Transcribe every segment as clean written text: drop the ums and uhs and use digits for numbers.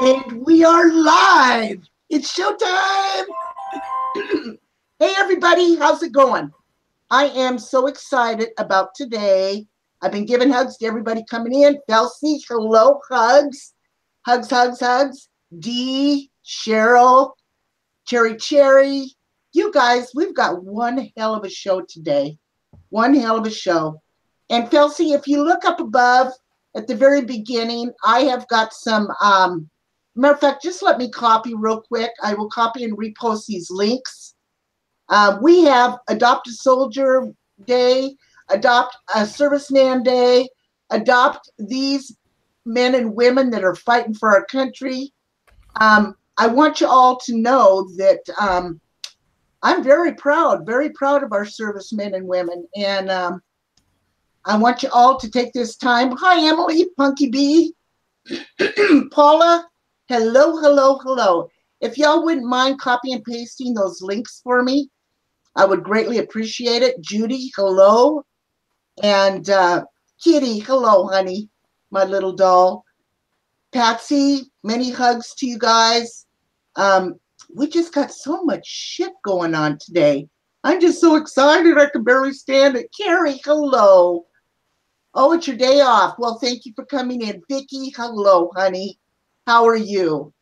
And we are live. It's showtime. Hey, everybody. How's it going? I am so excited about today. I've been giving hugs to everybody coming in. Kelsey, hello, hugs. Hugs, hugs, hugs. Dee, Cheryl, Cherry. You guys, we've got one hell of a show today. One hell of a show. And Kelsey, if you look up above at the very beginning, I have got some matter of fact, just let me copy real quick. I will copy and repost these links. We have Adopt a Soldier Day, Adopt a Serviceman Day, Adopt these men and women that are fighting for our country. I want you all to know that I'm very proud of our servicemen and women. And I want you all to take this time. Hi, Emily, Punky Bee, Paula. Hello, hello, hello. If y'all wouldn't mind copy and pasting those links for me, I would greatly appreciate it. Judy, hello. And Kitty, hello, honey, my little doll. Patsy, many hugs to you guys. We just got so much shit going on today. I'm just so excited I can barely stand it. Carrie, hello. Oh, it's your day off. Well, thank you for coming in. Vicki, hello, honey. How are you?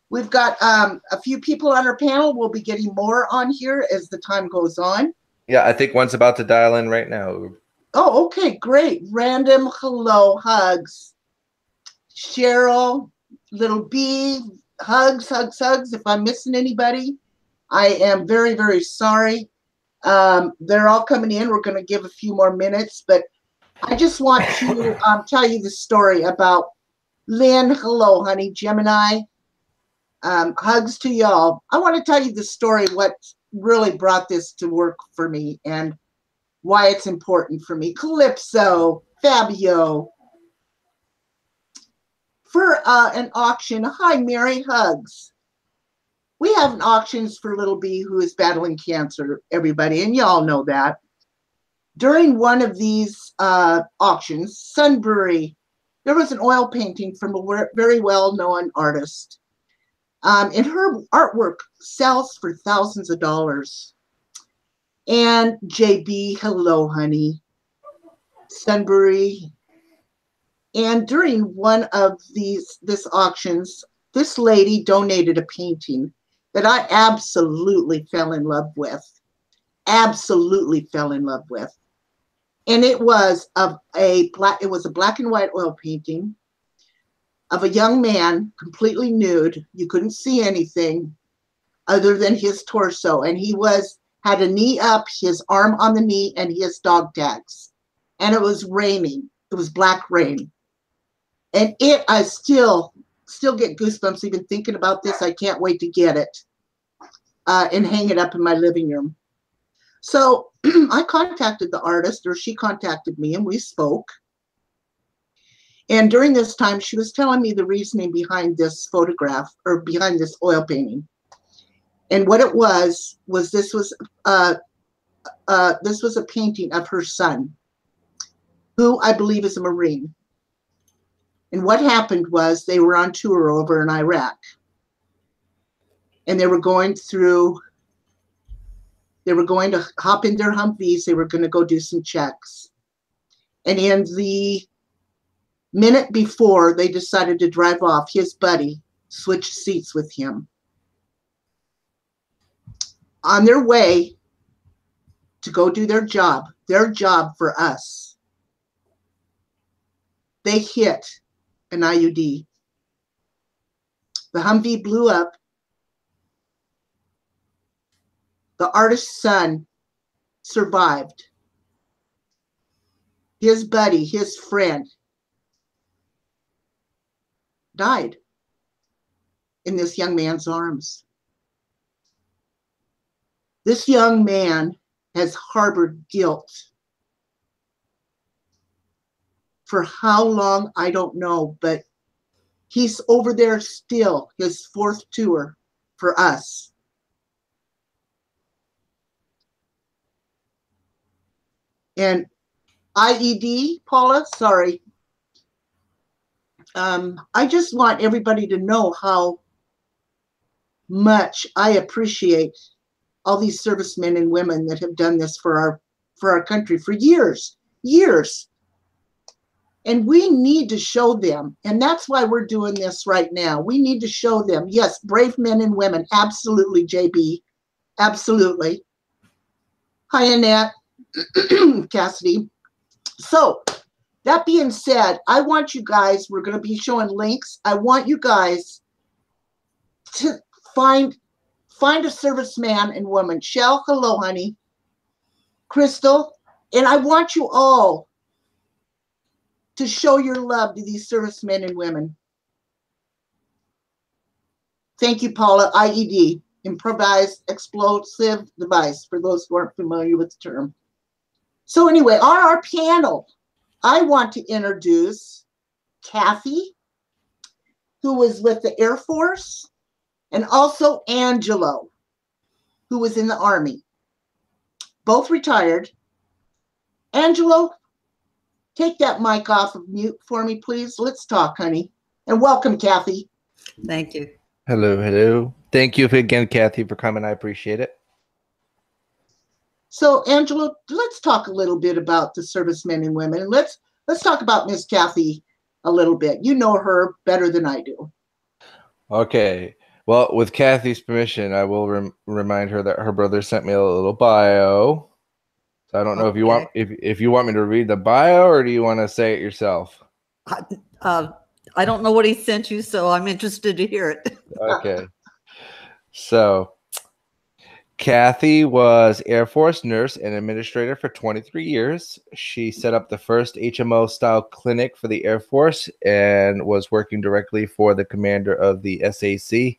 We've got a few people on our panel. We'll be getting more on here as the time goes on. Yeah, I think one's about to dial in right now. Oh, okay, great. Random hello hugs. Cheryl, little B, hugs, hugs, hugs. If I'm missing anybody, I am very, very sorry. They're all coming in. We're going to give a few more minutes, but I just want to tell you the story about Lynn. Hello, honey. Gemini. Hugs to y'all. I want to tell you the story, what really brought this to work for me and why it's important for me. Calypso, Fabio. For an auction. Hi, Mary. Hugs. We have an auctions for little B who is battling cancer, everybody, and y'all know that. During one of these auctions, Sunbury, there was an oil painting from a very well-known artist. And her artwork sells for thousands of dollars. And JB, hello, honey. Sunbury. And during one of this auctions, this lady donated a painting that I absolutely fell in love with. Absolutely fell in love with. And it was a black and white oil painting of a young man completely nude. You couldn't see anything other than his torso. And he had a knee up, his arm on the knee, and his dog tags. And it was raining. It was black rain. And I still get goosebumps even thinking about this. I can't wait to get it and hang it up in my living room. So I contacted the artist, or she contacted me, and we spoke. And during this time, she was telling me the reasoning behind this photograph, or behind this oil painting. And what it was this was a painting of her son, who I believe is a Marine. And what happened was they were on tour over in Iraq. And they were going to hop in their Humvees. They were going to go do some checks. And in the minute before they decided to drive off, his buddy switched seats with him. On their way to go do their job for us, they hit an IUD. The Humvee blew up. The artist's son survived. His buddy, his friend, died in this young man's arms. This young man has harbored guilt. For how long, I don't know, but he's over there still, his fourth tour for us. And IED, Paula, sorry. I just want everybody to know how much I appreciate all these servicemen and women that have done this for our country for years. And we need to show them. And that's why we're doing this right now. We need to show them. Yes, brave men and women. Absolutely, JB. Absolutely. Hi, Annette. Cassidy. So, that being said, I want you guys, we're going to be showing links. I want you guys to find a serviceman and woman. Shell, hello, honey. Crystal, and I want you all to show your love to these servicemen and women. Thank you, Paula. IED, improvised explosive device, for those who aren't familiar with the term. So anyway, on our panel, I want to introduce Kathy, who was with the Air Force, and also Angelo, who was in the Army. Both retired. Angelo, take that mic off of mute for me, please. Let's talk, honey. And welcome, Kathy. Thank you. Hello, hello. Thank you again, Kathy, for coming. I appreciate it. So, Angelo, let's talk a little bit about the servicemen and women. And let's talk about Miss Kathy a little bit. You know her better than I do. Okay. Well, with Kathy's permission, I will remind her that her brother sent me a little bio. So I don't know if you want if you want me to read the bio, or do you want to say it yourself? I don't know what he sent you, so I'm interested to hear it. Okay. So Kathy was Air Force nurse and administrator for 23 years. She set up the first HMO-style clinic for the Air Force and was working directly for the commander of the SAC.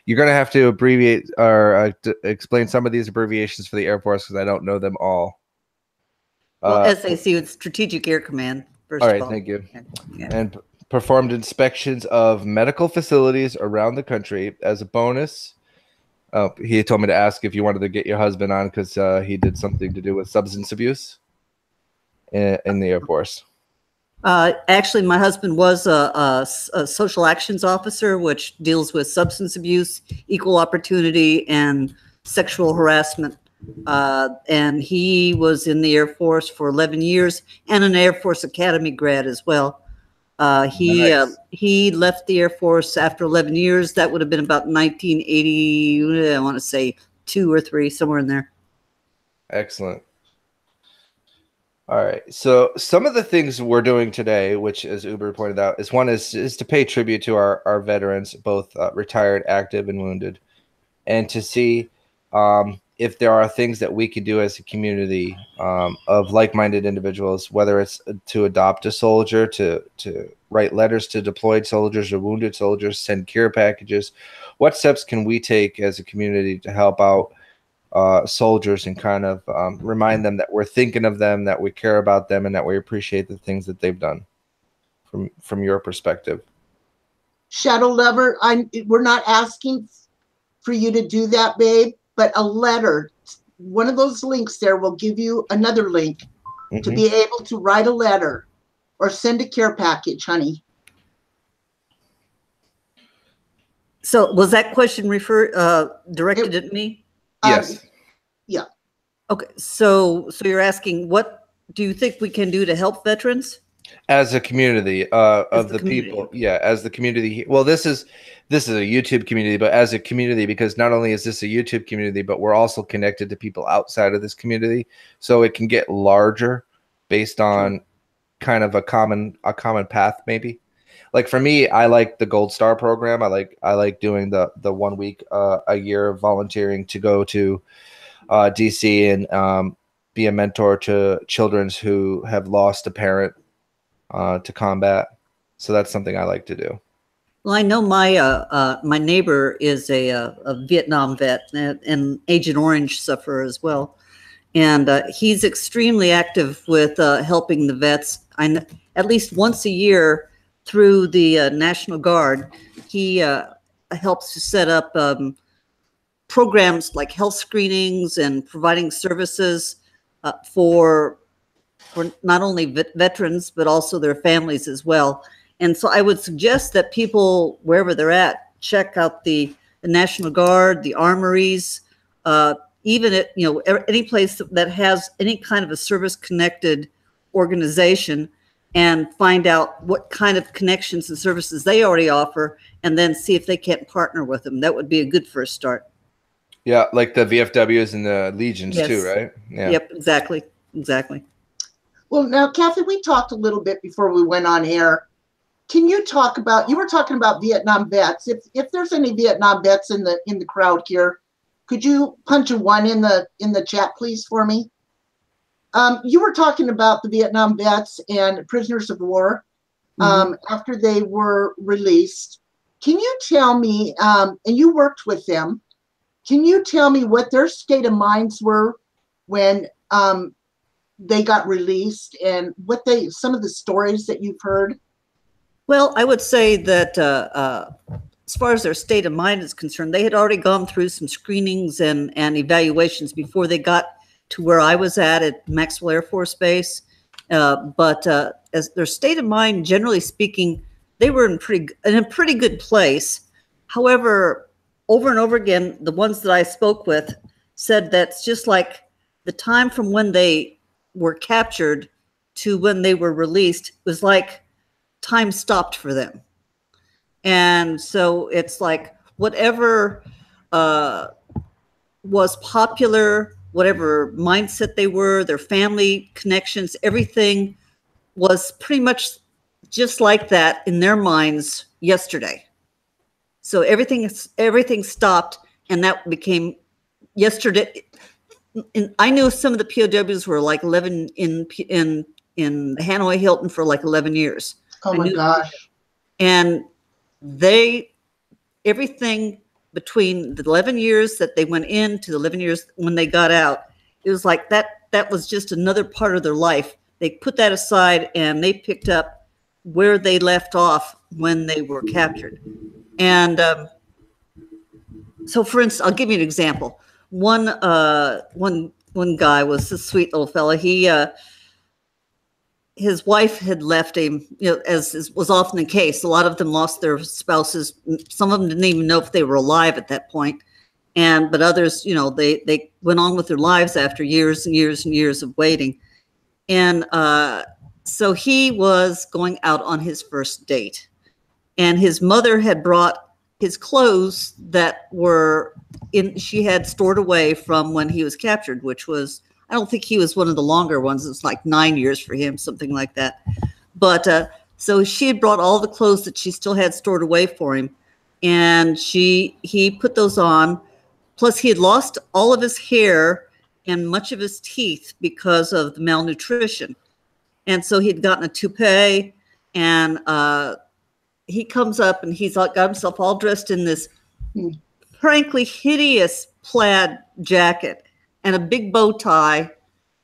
You're going to have to abbreviate or explain some of these abbreviations for the Air Force because I don't know them all. Well, SAC is Strategic Air Command, first all of right, all. thank you. Yeah. And performed inspections of medical facilities around the country. As a bonus, he told me to ask if you wanted to get your husband on because he did something to do with substance abuse in the Air Force. Actually, my husband was a social actions officer, which deals with substance abuse, equal opportunity, and sexual harassment. And he was in the Air Force for 11 years and an Air Force Academy grad as well. He left the Air Force after 11 years. That would have been about 1980, I want to say 2 or 3, somewhere in there. Excellent. All right. So some of the things we're doing today, which as Uber pointed out, is to pay tribute to our veterans, both retired, active, and wounded, and to see if there are things that we can do as a community of like-minded individuals, whether it's to adopt a soldier, to write letters to deployed soldiers or wounded soldiers, send care packages. What steps can we take as a community to help out soldiers and kind of remind them that we're thinking of them, that we care about them, and that we appreciate the things that they've done from your perspective? Shadow Lover, we're not asking for you to do that, babe, but a letter, one of those links there will give you another link to be able to write a letter or send a care package, honey. So was that question directed at me? Yes. Yeah. Okay. So you're asking, what do you think we can do to help veterans? As a community of the people. Yeah, as the community. Well, this is a YouTube community, but as a community, because not only is this a YouTube community, but we're also connected to people outside of this community. So it can get larger based on kind of a common path, maybe. Like for me, I like the Gold Star program. I like doing the 1 week a year of volunteering to go to DC and be a mentor to children who have lost a parent to combat. So that's something I like to do. Well, I know my neighbor is a Vietnam vet and Agent Orange sufferer as well. And he's extremely active with helping the vets. At least once a year through the National Guard, he helps to set up programs like health screenings and providing services for not only veterans, but also their families as well. And so I would suggest that people, wherever they're at, check out the National Guard, the armories, even at, any place that has any kind of a service-connected organization, and find out what kind of connections and services they already offer, and then see if they can't partner with them. That would be a good first start. Yeah, like the VFWs and the Legions Yes. too, right? Yeah. Yep, exactly. Well, now, Kathy, we talked a little bit before we went on air. Can you talk about, you were talking about Vietnam vets. If there's any Vietnam vets in the crowd here, could you punch a 1 in the chat, please, for me? You were talking about the Vietnam vets and prisoners of war after they were released. Can you tell me, and you worked with them, can you tell me what their state of minds were when they got released, and what some of the stories that you've heard? Well, I would say that as far as their state of mind is concerned, they had already gone through some screenings and evaluations before they got to where I was at Maxwell Air Force Base. But as their state of mind, generally speaking, they were in a pretty good place. However, over and over again, the ones that I spoke with said that's just like the time from when they were captured to when they were released was like time stopped for them. And so it's like whatever was popular, whatever mindset they were, their family connections, everything was pretty much just like that in their minds yesterday. So everything stopped, and that became yesterday. And I knew some of the POWs were like 11 in Hanoi Hilton for like 11 years. Oh my gosh. And everything between the 11 years that they went in to the 11 years when they got out, it was like that was just another part of their life. They put that aside and they picked up where they left off when they were captured. And so, for instance, I'll give you an example. One guy was a sweet little fella. His wife had left him, as was often the case. A lot of them lost their spouses. Some of them didn't even know if they were alive at that point. But others, they went on with their lives after years and years and years of waiting. And so he was going out on his first date. And his mother had brought his clothes that she had stored away from when he was captured, which was, I don't think he was one of the longer ones. It was like 9 years for him, something like that. But so she had brought all the clothes that she still had stored away for him. And he put those on. Plus he had lost all of his hair and much of his teeth because of the malnutrition. And so he'd gotten a toupee, and he comes up and he's got himself all dressed in this frankly hideous plaid jacket and a big bow tie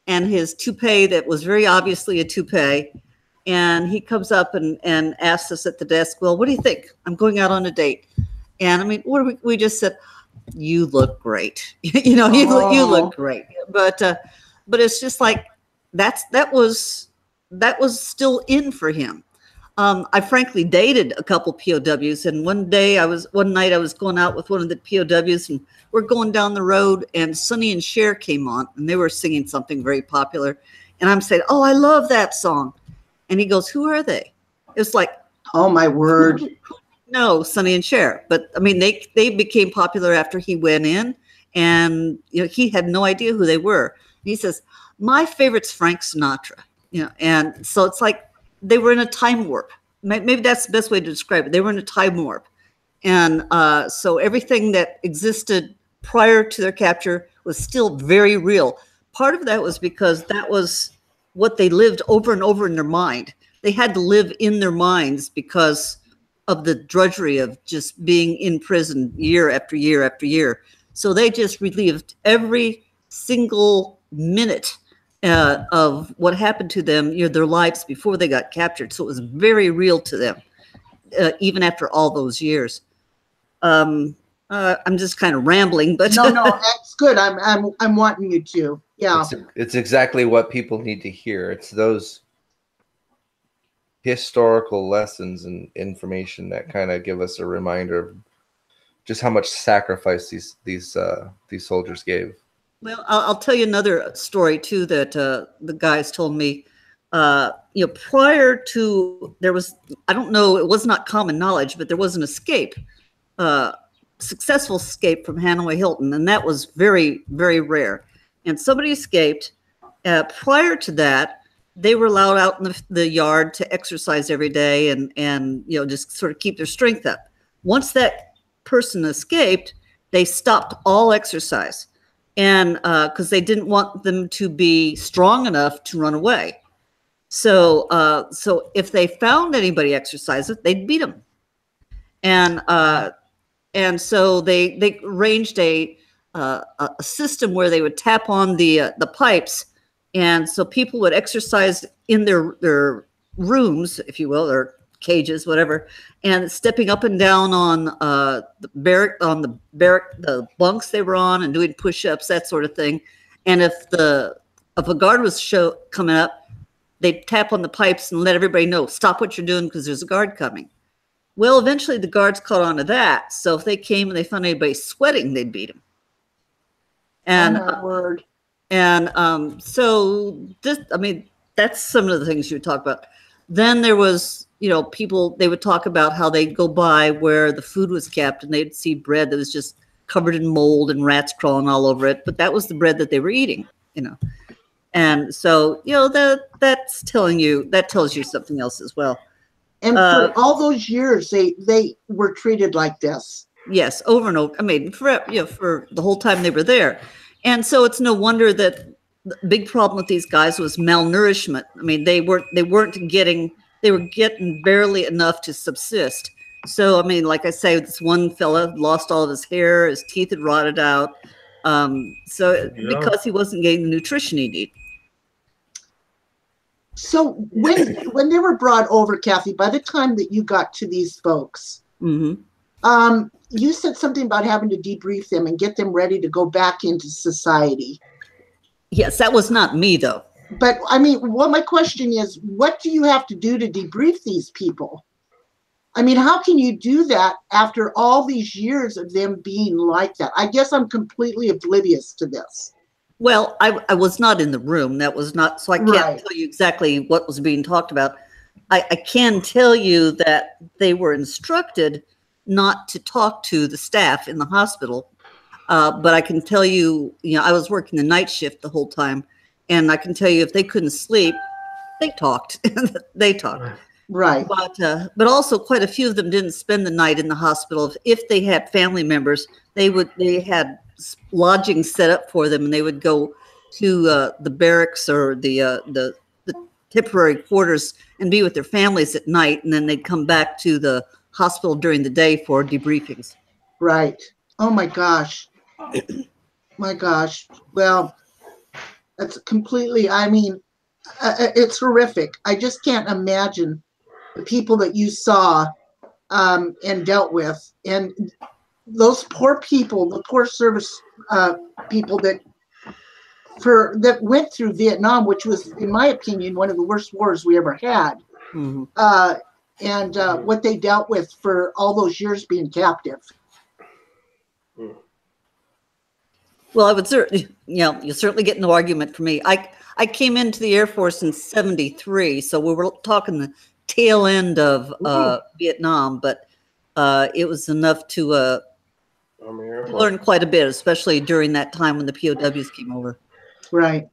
and his toupee that was very obviously a toupee. And he comes up and asks us at the desk, well, what do you think? I'm going out on a date. And I mean, we just said, you look great. you look great. But it's just like, that was still in for him. I frankly dated a couple POWs, and one night I was going out with one of the POWs, and we're going down the road, and Sonny and Cher came on, and they were singing something very popular, and I'm saying, oh, I love that song. And he goes, who are they? It was like, oh my word. No, Sonny and Cher. But I mean, they became popular after he went in, and he had no idea who they were. And he says, my favorite's Frank Sinatra. And so it's like they were in a time warp. Maybe that's the best way to describe it. They were in a time warp. And so everything that existed prior to their capture was still very real. Part of that was because that was what they lived over and over in their mind. They had to live in their minds because of the drudgery of just being in prison year after year after year. So they just relived every single minute of what happened to them, their lives before they got captured. So it was very real to them, even after all those years. I'm just kind of rambling, but no, that's good. I'm wanting you to. Yeah, it's exactly what people need to hear. It's those historical lessons and information that kind of give us a reminder of just how much sacrifice these soldiers gave. Well, I'll tell you another story too that the guys told me. Prior to there was, I don't know, it was not common knowledge, but there was an escape, successful escape from Hanoi Hilton, and that was very, very rare. And somebody escaped. Prior to that, they were allowed out in the yard to exercise every day and just sort of keep their strength up. Once that person escaped, they stopped all exercise, and because they didn't want them to be strong enough to run away. So if they found anybody exercising, they'd beat them, and so they arranged a system where they would tap on the pipes, and so people would exercise in their rooms, if you will, or cages, whatever, and stepping up and down on the bunks they were on, and doing push-ups, that sort of thing. And if a guard was coming up, they'd tap on the pipes and let everybody know, stop what you're doing because there's a guard coming. Well, eventually the guards caught on to that. So if they came and they found anybody sweating, they'd beat them. And oh my word. And so this, I mean, that's some of the things you would talk about. Then there was, people, they would talk about how they'd go by where the food was kept and they'd see bread that was just covered in mold and rats crawling all over it. But that was the bread that they were eating, And so, that tells you something else as well. And for all those years, they were treated like this. Yes, over and over. I mean, for the whole time they were there. And so it's no wonder that the big problem with these guys was malnourishment. I mean, they were getting barely enough to subsist. So, I mean, like I say, this one fella lost all of his hair, his teeth had rotted out. Because he wasn't getting the nutrition he needed. So when they were brought over, Kathy, by the time that you got to these folks, mm-hmm. You said something about having to debrief them and get them ready to go back into society. Yes, that was not me, though. But I mean, my question is, what do you have to do to debrief these people? I mean, how can you do that after all these years of them being like that? I guess I'm completely oblivious to this. Well, I was not in the room. That was not, so I can't tell you exactly what was being talked about. I can tell you that they were instructed not to talk to the staff in the hospital. But I can tell you, I was working the night shift the whole time. And I can tell you if they couldn't sleep, they talked. They talked. Right. But also quite a few of them didn't spend the night in the hospital. If they had family members, they had lodging set up for them, and they would go to the barracks or the temporary quarters and be with their families at night, and then they'd come back to the hospital during the day for debriefings. Right. Oh my gosh. My gosh. Well, that's completely, I mean, it's horrific. I just can't imagine the people that you saw and dealt with, and those poor people, the poor service people that went through Vietnam, which was, in my opinion, one of the worst wars we ever had. Mm-hmm. And what they dealt with for all those years being captive. Well, I would certainly, you certainly get no argument from me. I came into the Air Force in '73, so we were talking the tail end of Vietnam, but it was enough to learn quite a bit, especially during that time when the POWs came over. Right.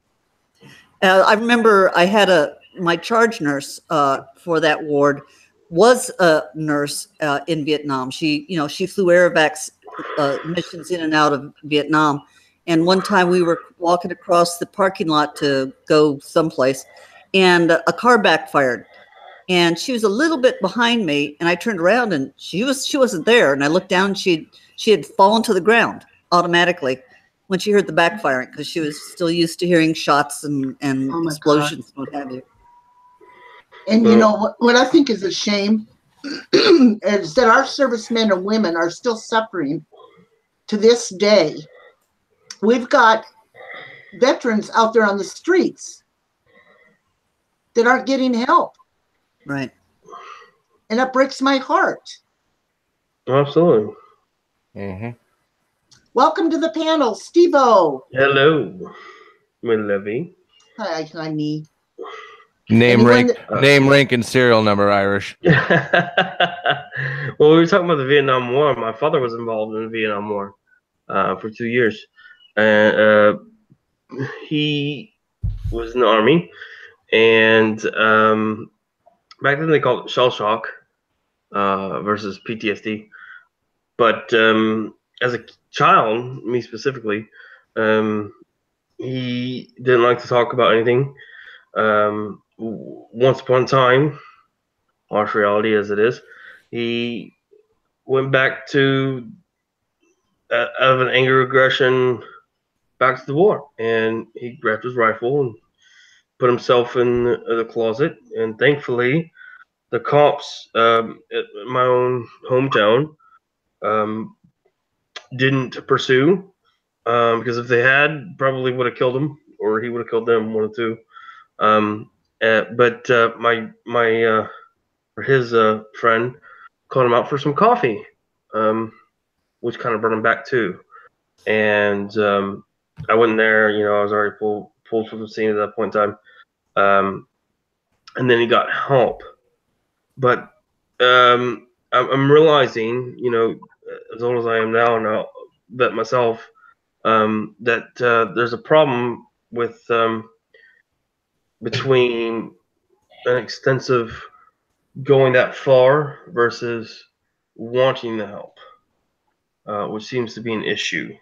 I remember I had my charge nurse for that ward was a nurse in Vietnam. She flew aerovacs missions in and out of Vietnam. And one time we were walking across the parking lot to go someplace, and a car backfired. And she was a little bit behind me, and I turned around and she wasn't there. And I looked down, she had fallen to the ground automatically when she heard the backfiring, because she was still used to hearing shots and explosions and what have you. And what I think is a shame is that our servicemen and women are still suffering to this day. We've got veterans out there on the streets that aren't getting help. Right. and it breaks my heart. Absolutely. Mm-hmm. Welcome to the panel, Steve-O. Hello, Levy. Hi, honey. Name, Anyone rank, rank, and serial number, Irish. Well, we were talking about the Vietnam War. My father was involved in the Vietnam War for 2 years, and he was in the army. And back then they called it shell shock versus PTSD. But as a child, me specifically, he didn't like to talk about anything. Once upon a time, harsh reality as it is, he went back to out of an anger aggression back to the war, and he grabbed his rifle and put himself in the closet. And thankfully, the cops at my own hometown um, didn't pursue, because if they had, probably would have killed him, or he would have killed them, one of the two. But or his friend called him out for some coffee, which kind of brought him back too. And I wasn't there, I was already pulled from the scene at that point in time. And then he got help, but I'm realizing, as old as I am now that myself, that there's a problem with between an extensive going that far versus wanting the help, which seems to be an issue.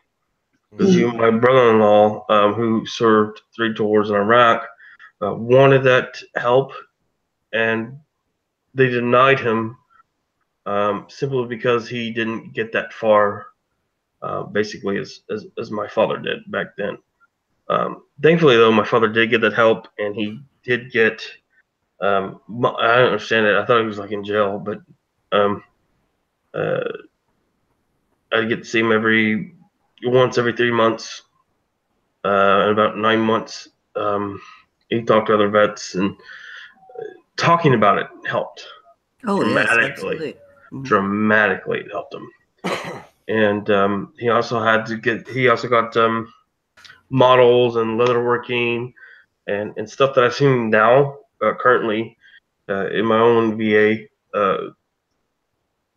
Because my brother-in-law, who served 3 tours in Iraq, wanted that help, and they denied him simply because he didn't get that far, basically as my father did back then. Thankfully, though, my father did get that help, and he did get. I don't understand it. I thought he was like in jail, but I get to see him once every 3 months, in about 9 months. He talked to other vets, and talking about it helped. Oh, yes, dramatically. absolutely. Mm-hmm. Dramatically, it helped him. And he also got models and leatherworking and stuff that I've seen now, currently, in my own VA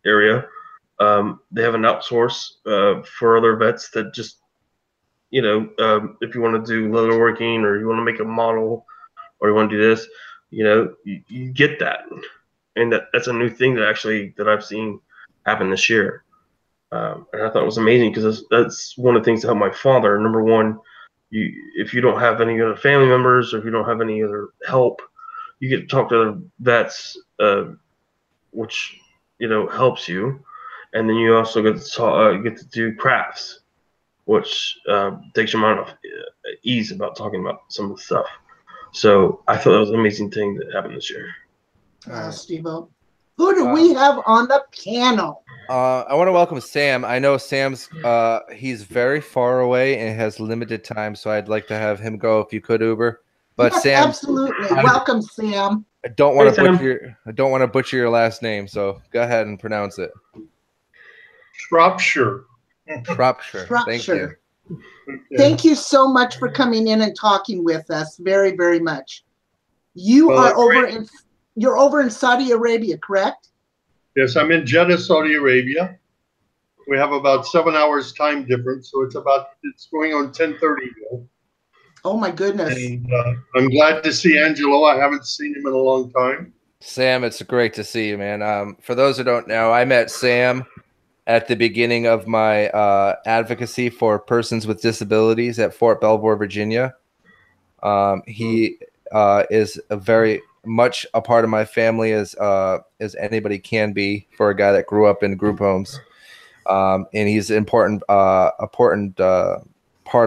area. They have an outsource for other vets that just, if you want to do leatherworking, or you want to make a model, or you want to do this, you get that. And that's a new thing that I've seen happen this year. And I thought it was amazing, because that's one of the things that helped my father. Number one, if you don't have any other family members, or if you don't have any other help, you get to talk to other vets, which helps you. And then you also get to do crafts, which takes your mind off ease about talking about some of the stuff. So I thought that was an amazing thing that happened this year. Steve-O. Who do we have on the panel? I want to welcome Sam. I know Sam's he's very far away and has limited time, so I'd like to have him go if you could, Uber. But yes, Sam, absolutely. Welcome, Sam. I don't want to butcher your last name, so go ahead and pronounce it. Shropshire. Thank you. Okay. Thank you so much for coming in and talking with us. Very, very much. You're over in Saudi Arabia, correct? Yes, I'm in Jeddah, Saudi Arabia. We have about 7 hours time difference, so it's going on 10:30 now. Oh my goodness. And I'm glad to see Angelo. I haven't seen him in a long time. Sam, it's great to see you, man. For those who don't know, I met Sam at the beginning of my advocacy for persons with disabilities at Fort Belvoir, Virginia. He is a very much a part of my family as anybody can be for a guy that grew up in group homes. And he's an important part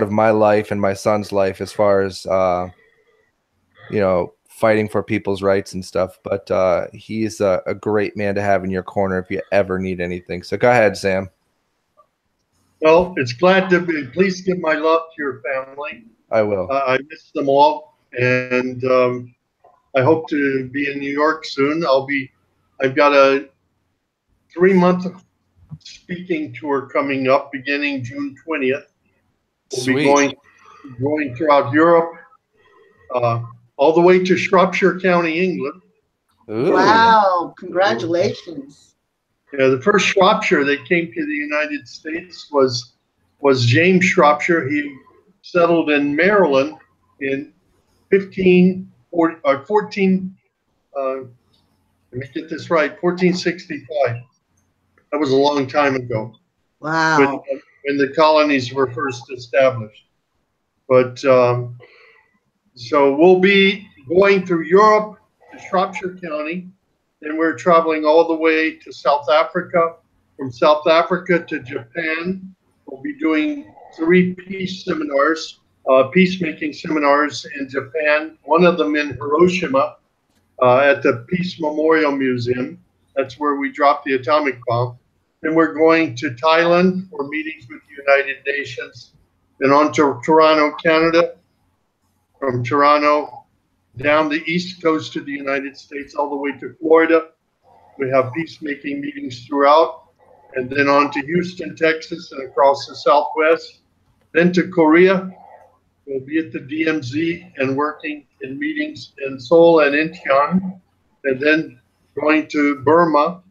of my life and my son's life as far as fighting for people's rights and stuff. But he's a great man to have in your corner if you ever need anything. So go ahead, Sam. Well, it's glad to be. Please give my love to your family. I will. I miss them all, and I hope to be in New York soon. I'll be I've got a 3-month speaking tour coming up beginning June 20th. We'll be Sweet. going throughout Europe, all the way to Shropshire County, England. Ooh. Wow, congratulations. Yeah, the first Shropshire that came to the United States was James Shropshire. He settled in Maryland in 14, let me get this right, 1465. That was a long time ago when, Wow. when the colonies were first established. But so we'll be going through Europe to Shropshire County, then we're traveling all the way to South Africa. From South Africa to Japan, we'll be doing 3 peace seminars, peacemaking seminars in Japan. One of them in Hiroshima at the Peace Memorial Museum. That's where we dropped the atomic bomb. Then we're going to Thailand for meetings with the United Nations. Then on to Toronto, Canada. From Toronto down the east coast to the United States, all the way to Florida. We have peacemaking meetings throughout. And then on to Houston, Texas, and across the Southwest. Then to Korea. We'll be at the DMZ and working in meetings in Seoul and Incheon. And then going to Burma.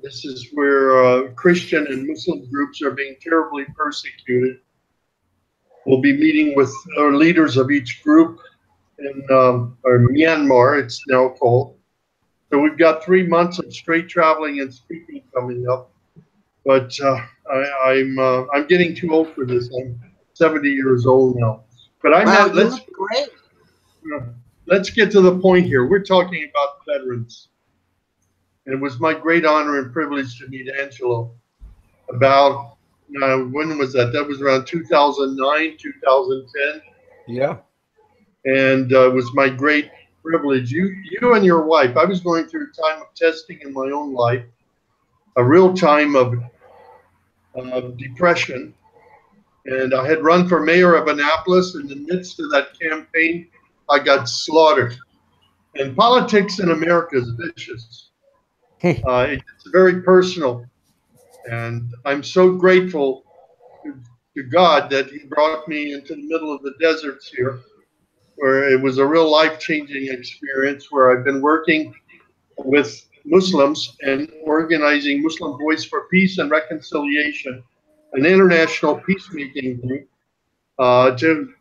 This is where Christian and Muslim groups are being terribly persecuted. We'll be meeting with our leaders of each group in or Myanmar, it's now called. So we've got 3 months of straight traveling and speaking coming up. But I'm getting too old for this. I'm 70 years old now. But I'm Wow, not. you look great. Let's get to the point here. We're talking about veterans. And it was my great honor and privilege to meet Angelo about, when was that? That was around 2009, 2010. Yeah. And it was my great privilege. You and your wife, I was going through a time of testing in my own life, a real time of depression. And I had run for mayor of Annapolis. In the midst of that campaign, I got slaughtered. And politics in America is vicious. It's very personal. And I'm so grateful to God that He brought me into the middle of the deserts here, where it was a real life-changing experience, where I've been working with Muslims and organizing Muslim Voice for Peace and Reconciliation, an international peacemaking group to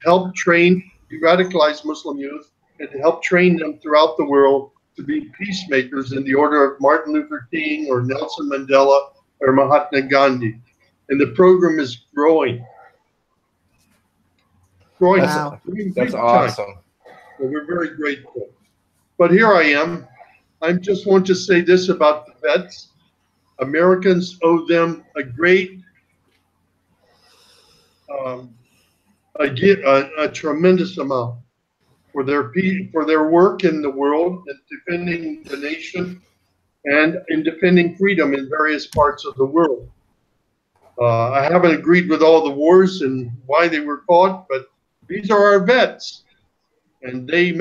help train de-radicalized Muslim youth and to help train them throughout the world to be peacemakers in the order of Martin Luther King or Nelson Mandela or Mahatma Gandhi. And the program is growing. Wow. That's awesome. So we're very grateful. But here I am. I just want to say this about the vets. Americans owe them a great, a tremendous amount for their work in the world and defending the nation and in defending freedom in various parts of the world. I haven't agreed with all the wars and why they were fought, but these are our vets, and they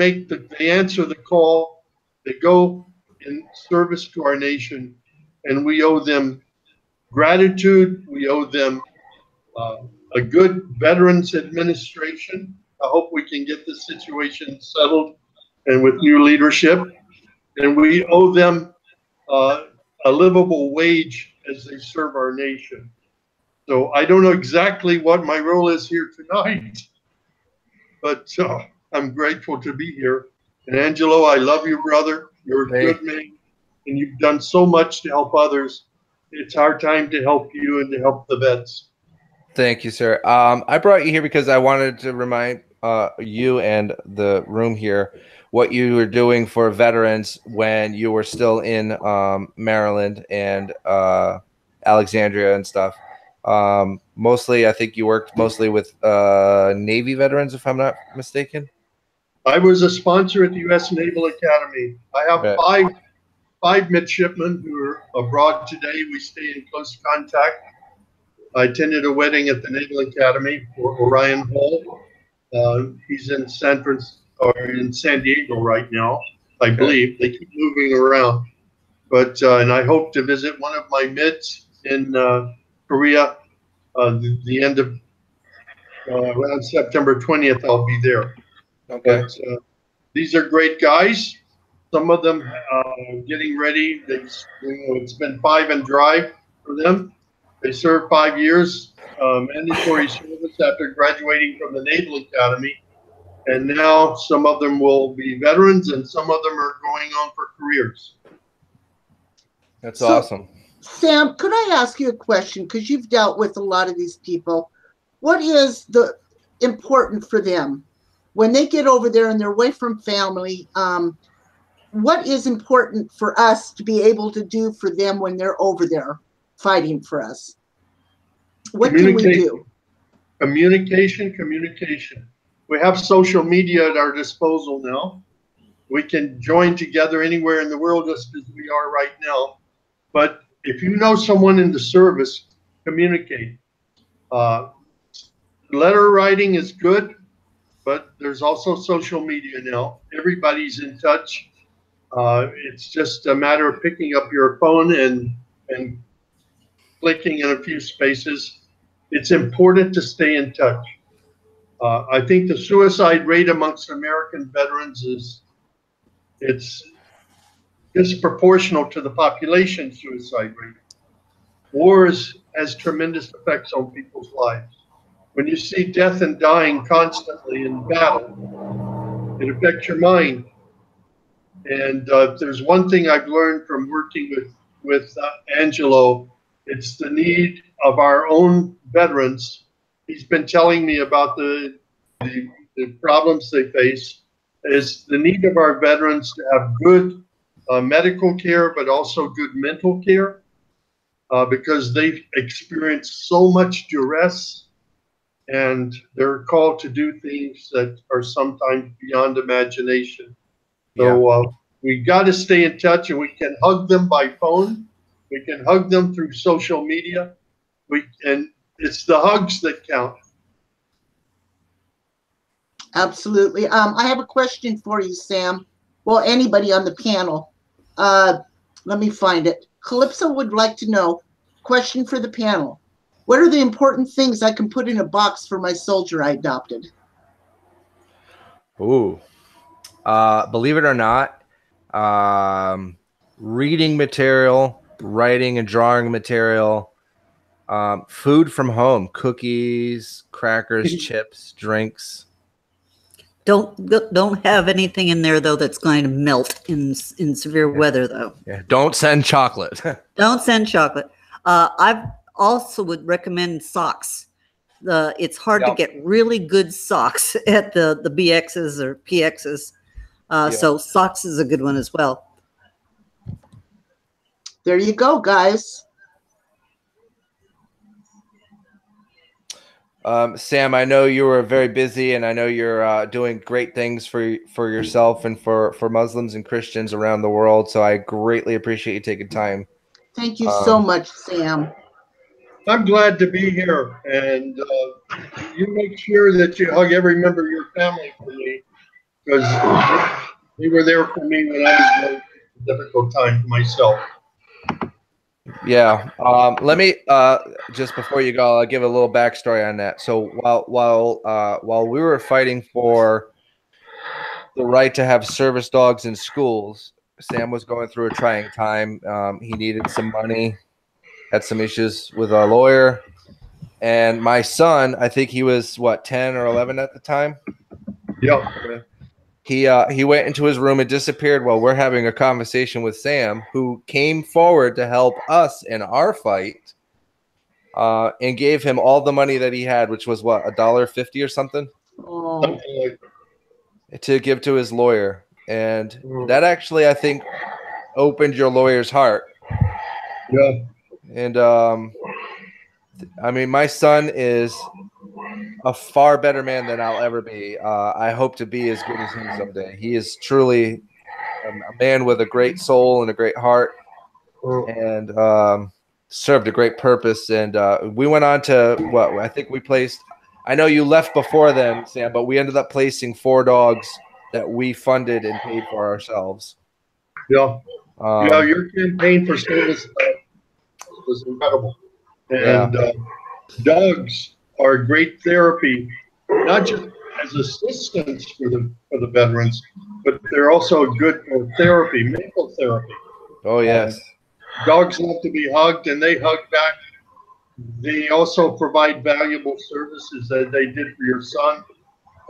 answer the call. They go in service to our nation, and we owe them gratitude. We owe them a good veterans administration. I hope we can get this situation settled and with new leadership. And we owe them a livable wage as they serve our nation. So I don't know exactly what my role is here tonight, but I'm grateful to be here. And Angelo, I love you, brother. You're a good man, and you've done so much to help others. It's our time to help you and to help the vets. Thank you, sir. I brought you here because I wanted to remind you and the room here what you were doing for veterans when you were still in Maryland and Alexandria and stuff. Mostly, I think you worked mostly with Navy veterans, if I'm not mistaken. I was a sponsor at the U.S. Naval Academy. I have five midshipmen who are abroad today. We stay in close contact. I attended a wedding at the Naval Academy for Orion Hall. He's in San Diego right now, I believe. They keep moving around. But and I hope to visit one of my mids in Korea the end of around September 20th. I'll be there. Okay. But these are great guys. Some of them getting ready. It's been 5 and drive for them. They served 5 years mandatory service after graduating from the Naval Academy. And now some of them will be veterans and some of them are going on for careers. That's So, awesome. Sam, could I ask you a question? Because you've dealt with a lot of these people. What is the important for them when they get over there and they're away from family? What is important for us to be able to do for them when they're over there fighting for us? What can we do? Communication. We have social media at our disposal now. We can join together anywhere in the world just as we are right now. But if you know someone in the service, communicate. Letter writing is good, but there's also social media now. Everybody's in touch. It's just a matter of picking up your phone and clicking in a few spaces. It's important to stay in touch. I think the suicide rate amongst American veterans it's disproportional to the population suicide rate. War has tremendous effects on people's lives. When you see death and dying constantly in battle, it affects your mind. And there's one thing I've learned from working with Angelo. It's the need of our own veterans. He's been telling me about the problems they face. Is the need of our veterans to have good medical care, but also good mental care, because they've experienced so much duress and they're called to do things that are sometimes beyond imagination. So we got to stay in touch, and we can hug them by phone. We can hug them through social media. And it's the hugs that count. Absolutely. I have a question for you, Sam. Well, anybody on the panel. Let me find it. Calypso would like to know, question for the panel. What are the important things I can put in a box for my soldier I adopted? Ooh. Believe it or not, reading material, writing and drawing material, food from home, cookies, crackers, chips, drinks. Don't have anything in there though that's going to melt in severe weather though. Yeah. Don't send chocolate. Don't send chocolate. I also would recommend socks. It's hard to get really good socks at the BXs or PXs. So socks is a good one as well. There you go, guys. Sam, I know you were very busy, and I know you're doing great things for yourself and for Muslims and Christians around the world. So I greatly appreciate you taking time. Thank you so much, Sam. I'm glad to be here, and you make sure that you hug every member of your family for me, because they were there for me when I was going through a difficult time myself. Yeah. Let me just before you go, I'll give a little backstory on that. So while we were fighting for the right to have service dogs in schools, Sam was going through a trying time. He needed some money, had some issues with a lawyer, and my son, I think he was 10 or 11 at the time. Yeah. He went into his room and disappeared while we're having a conversation with Sam, who came forward to help us in our fight, and gave him all the money that he had, which was $1.50 or something, to give to his lawyer. And that actually, I think, opened your lawyer's heart. Yeah. And I mean, my son is a far better man than I'll ever be. I hope to be as good as him someday. He is truly a man with a great soul and a great heart, and served a great purpose. And we went on to I think we placed. I know you left before then, Sam, but we ended up placing 4 dogs that we funded and paid for ourselves. Yeah. Yeah, your campaign for service was incredible. And dogs are great therapy, not just as assistants for the veterans, but they're also good for therapy, mental therapy. Oh yes. Dogs love to be hugged, and they hug back. They also provide valuable services that they did for your son.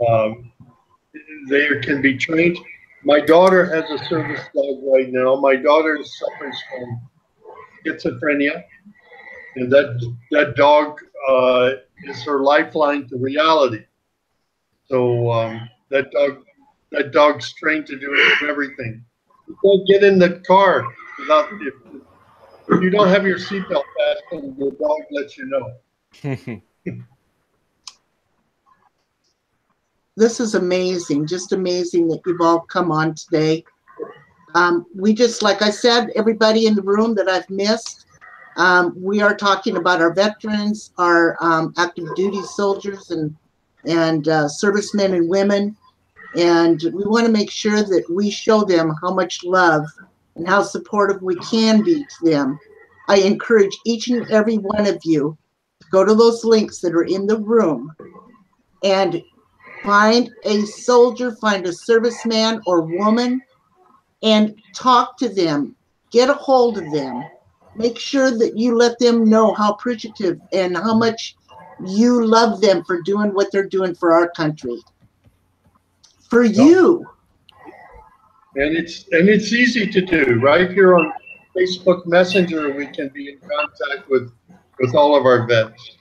Um, they can be trained. My daughter has a service dog right now. My daughter suffers from schizophrenia, and that dog is her lifeline to reality. So that dog's trained to do everything. You can't get in the car without if you don't have your seatbelt fastened, the dog lets you know. This is amazing, just amazing that you've all come on today. We just, like I said, everybody in the room that I've missed, we are talking about our veterans, our active duty soldiers and servicemen and women. And we want to make sure that we show them how much love and how supportive we can be to them. I encourage each and every one of you to go to those links that are in the room and find a soldier, find a serviceman or woman, and talk to them. Get a hold of them. Make sure that you let them know how appreciative and how much you love them for doing what they're doing for our country. For you. And it's easy to do. Right here on Facebook Messenger, we can be in contact with all of our vets.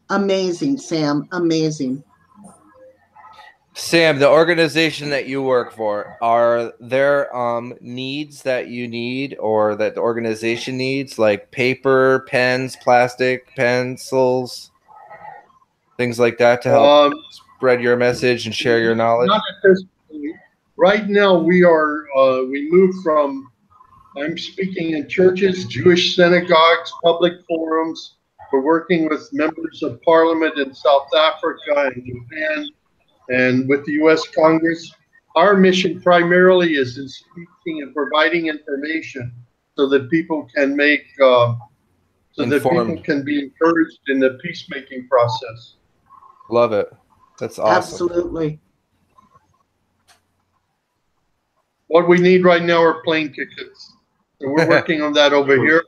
Amazing, Sam. Amazing. Sam, the organization that you work for, are there needs that you need or that the organization needs, like paper, pens, plastic, pencils, things like that to help spread your message and share your knowledge? Not at this point. Right now, we moved from, I'm speaking in churches, Jewish synagogues, public forums. We're working with members of parliament in South Africa and Japan and with the U.S. Congress. Our mission primarily is in speaking and providing information so that people can make, so that people can be encouraged in the peacemaking process. Love it. That's awesome. Absolutely. What we need right now are plane tickets. So we're working on that over here,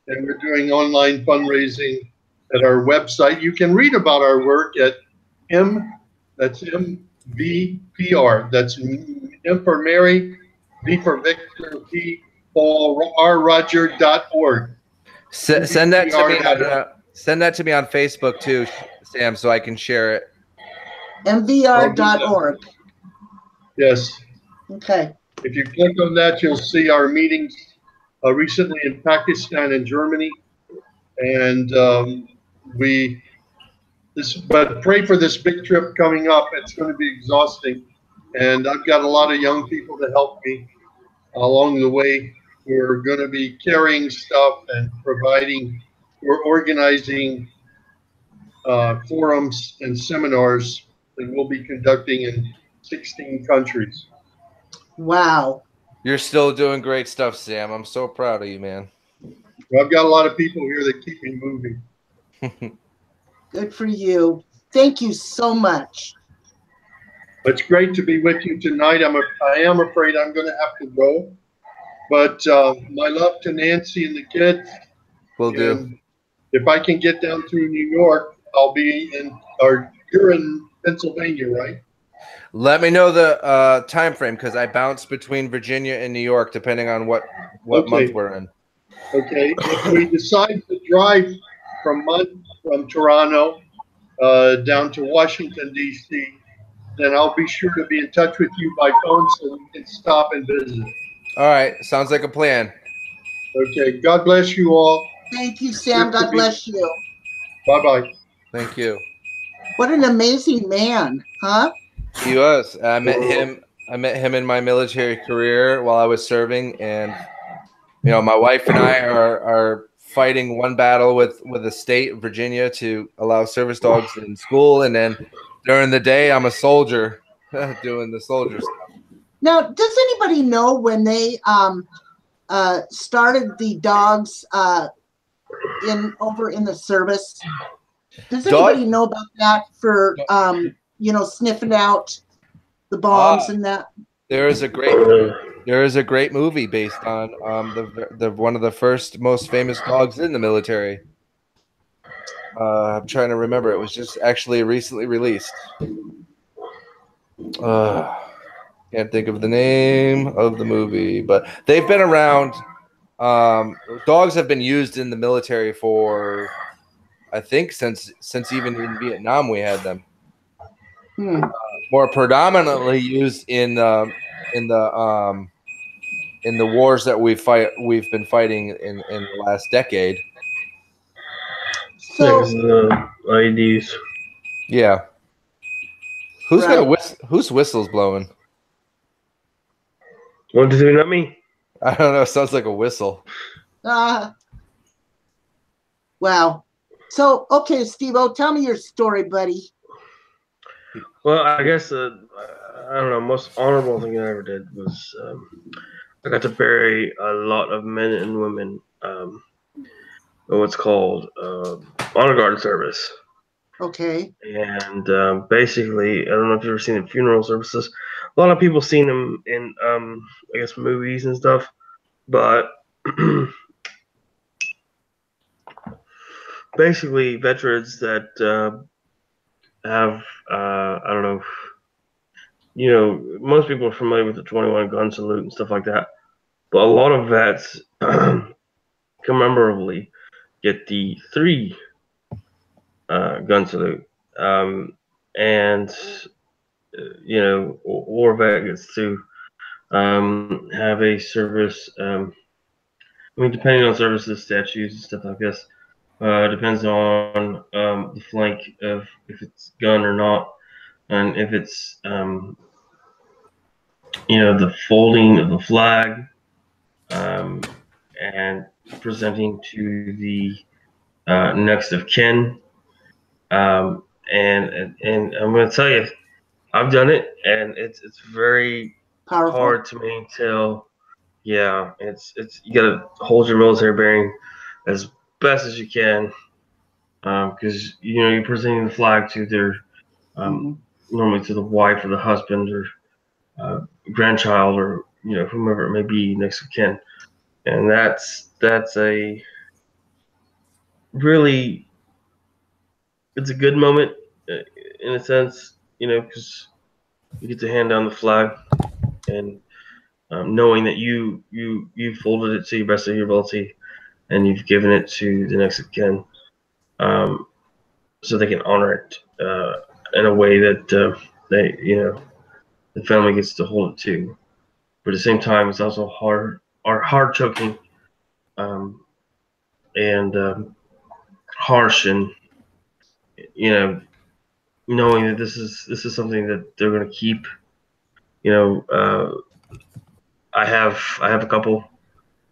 and we're doing online fundraising at our website. You can read about our work at that's MVPR. That's M for Mary, V for Victor, P Paul R Roger.org. Send that to me. Send that to me on Facebook too, Sam, so I can share it. MVR.org. Yes. Okay. If you click on that, you'll see our meetings recently in Pakistan and Germany, and but pray for this big trip coming up. It's going to be exhausting, and I've got a lot of young people to help me along the way. We're going to be carrying stuff and we're organizing forums and seminars that we'll be conducting in 16 countries. Wow. You're still doing great stuff, Sam. I'm so proud of you, man. Well, I've got a lot of people here that keep me moving. Good for you. Thank you so much. It's great to be with you tonight. I am afraid I'm going to have to go. But my love to Nancy and the kids. Will do. If I can get down through New York, I'll be you're in Pennsylvania, right? Let me know the time frame, because I bounce between Virginia and New York depending on what month we're in. Okay. If we decide to drive from Toronto down to Washington, D.C., then I'll be sure to be in touch with you by phone so we can stop and visit. All right. Sounds like a plan. Okay. God bless you all. Thank you, Sam. God bless you. Bye-bye. Thank you. What an amazing man, huh? He was. I met him in my military career while I was serving, and my wife and I are fighting one battle with the state of Virginia to allow service dogs in school, and then during the day I'm a soldier doing the soldier stuff. Now, does anybody know when they started the dogs over in the service. Does Dog- anybody know about that for sniffing out the bombs and that? There is a great movie based on the one of the first most famous dogs in the military. I'm trying to remember. It was just actually recently released. Can't think of the name of the movie, but they've been around. Dogs have been used in the military for, I think, since even in Vietnam we had them. More predominantly used in the wars that we've been fighting in the last decade. So the IEDs. Yeah. Who's Right. got whose whistle's blowing? 1, 2, 3, not me. I don't know. It sounds like a whistle. Wow. So, okay, Steve-O, tell me your story, buddy. Well, I guess I don't know. Most honorable thing I ever did was I got to bury a lot of men and women. What's called honor guard service. Okay. And basically, I don't know if you've ever seen the funeral services. A lot of people seen them in, I guess, movies and stuff. But basically, veterans that have, I don't know, most people are familiar with the 21 gun salute and stuff like that. But a lot of vets commemorably get the 3 gun salute. And war vet gets to have a service. I mean, depending on services, statutes, and stuff like this, depends on the flank of if it's gun or not, and if it's the folding of the flag, and presenting to the next of kin. And I'm going to tell you, I've done it, and it's very Powerful. hard to maintain. Yeah, it's you gotta hold your military bearing as best as you can, because you're presenting the flag to their normally to the wife or the husband or grandchild or whomever it may be next of kin, and that's a really it's a good moment in a sense, because you get to hand down the flag and knowing that you folded it to your best of your ability and you've given it to the next of kin, so they can honor it in a way that the family gets to hold it to. But at the same time, it's also hard choking, and harsh, and knowing that this is something that they're going to keep. I have a couple,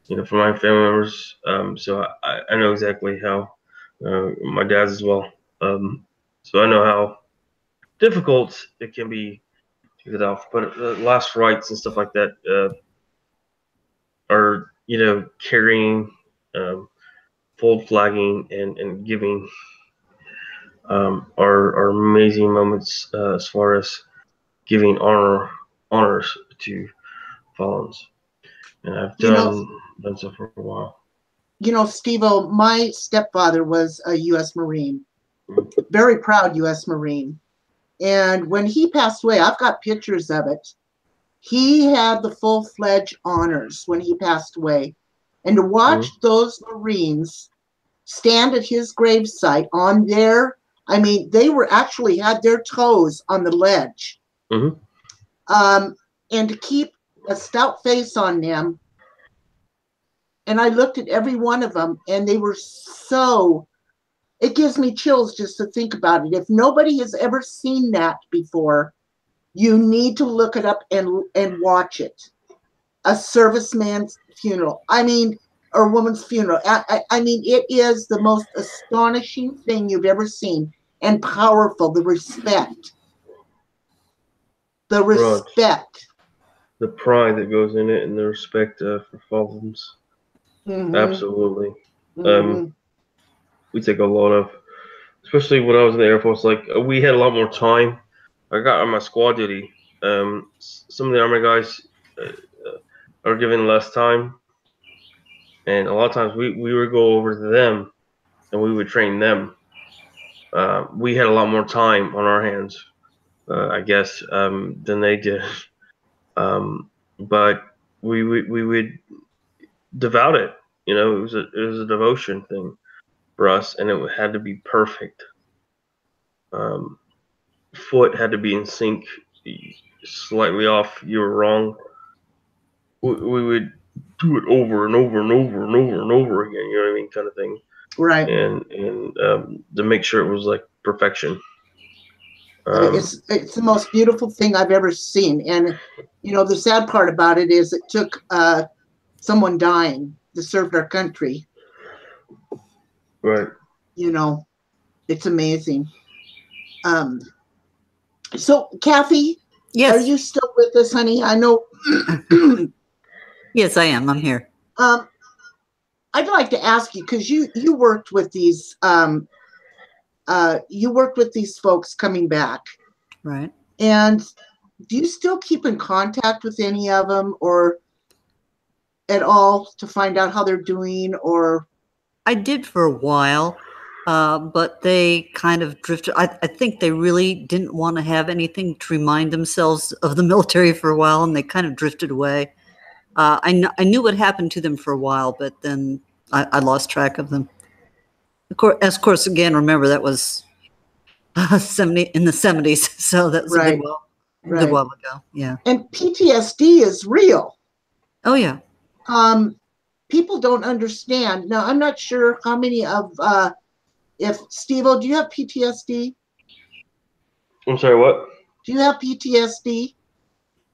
for my family members, so I know exactly how. My dad's as well, so I know how difficult it can be to get off. But last rites and stuff like that are carrying, fold flagging, and giving are amazing moments as far as giving honors to fallens, and I've done so for a while. Steve-O, my stepfather was a U.S. Marine, very proud U.S. Marine. And when he passed away, I've got pictures of it. He had the full-fledged honors when he passed away. And to watch those Marines stand at his gravesite on their, they were actually had their toes on the ledge. And to keep a stout face on them. And I looked at every one of them, and they were so, it gives me chills just to think about it. If nobody has ever seen that before, you need to look it up and watch it. A serviceman's funeral. Or woman's funeral. It is the most astonishing thing you've ever seen, and powerful. The respect. the pride that goes in it and the respect for falls. Absolutely. Mm-hmm. We take a lot of, especially when I was in the Air Force. Like we had a lot more time. I got on my squad duty. Some of the Army guys are given less time, and a lot of times we would go over to them and we would train them. We had a lot more time on our hands, I guess, than they did. But we would devout it. You know, it was a devotion thing for us, and it had to be perfect. Um, Foot had to be in sync. Slightly off, you were wrong. We would do it over and over and over and over and over again. You know what I mean, kind of thing. Right. And to make sure it was like perfection. It's the most beautiful thing I've ever seen. And you know, the sad part about it is it took someone dying to serve our country. Right. You know, it's amazing. So Kathy, Yes. are you still with us, honey? I know. Yes, I am. I'm here. I'd like to ask you, because you worked with these folks coming back, Right. and do you still keep in contact with any of them or at all to find out how they're doing? Or I did for a while, but they kind of drifted. I think they really didn't want to have anything to remind themselves of the military for a while, and they kind of drifted away. I knew what happened to them for a while, but then I lost track of them. Of course, again, remember that was 70 in the 70s, so that was a right, good while ago. Yeah. And PTSD is real. Oh yeah. People don't understand. Now, I'm not sure how many of if Steve-O, do you have PTSD? I'm sorry, what? Do you have PTSD?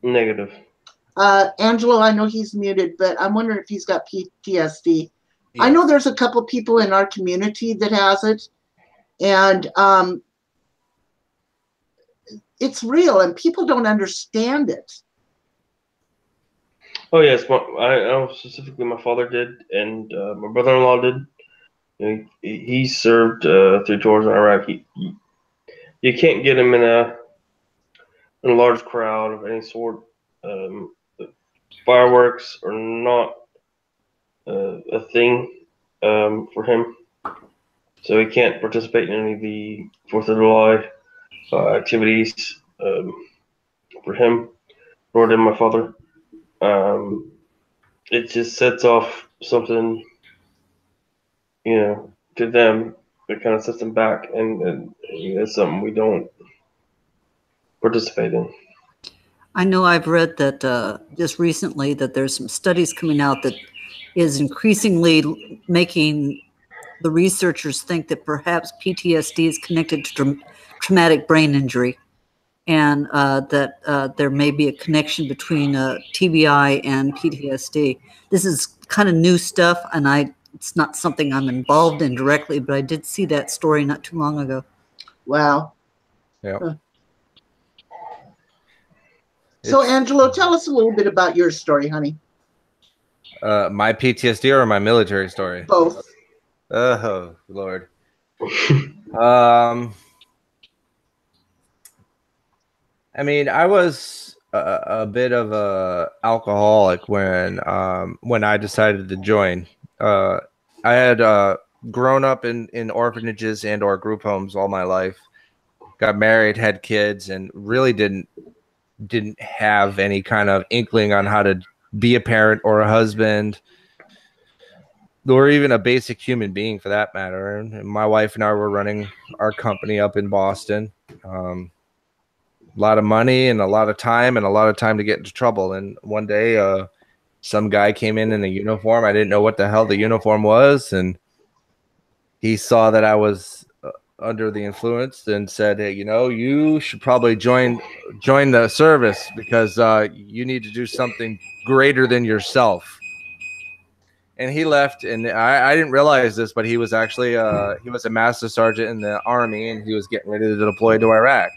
Negative. Angelo, I know he's muted, but I'm wondering if he's got PTSD. Yeah. I know there's a couple people in our community that has it, and it's real, and people don't understand it. Oh yes, I know specifically my father did, and my brother-in-law did. You know, he served 3 tours in Iraq. You can't get him in a large crowd of any sort. Fireworks are not a thing for him, so he can't participate in any of the 4th of July activities for him, nor did my father. It just sets off something, you know, to them. It kind of sets them back, and it's something we don't participate in. I know I've read that just recently that there's some studies coming out that is increasingly making the researchers think that perhaps PTSD is connected to traumatic brain injury, and that there may be a connection between TBI and PTSD. This is kind of new stuff, and it's not something I'm involved in directly, but I did see that story not too long ago. Wow. Yeah. So, Angelo, tell us a little bit about your story, honey. My PTSD or my military story? Both. Oh, Lord. I mean, I was a bit of a alcoholic when I decided to join. I had grown up in orphanages and or group homes all my life. Got married, had kids, and really didn't have any kind of inkling on how to be a parent or a husband, or even a basic human being for that matter. And my wife and I were running our company up in Boston. A lot of money and a lot of time to get into trouble. And one day, some guy came in a uniform. I didn't know what the hell the uniform was. And he saw that I was under the influence and said, hey, you know, you should probably join the service because you need to do something greater than yourself. And he left, and I didn't realize this, but he was actually he was a master sergeant in the Army, and he was getting ready to deploy to Iraq.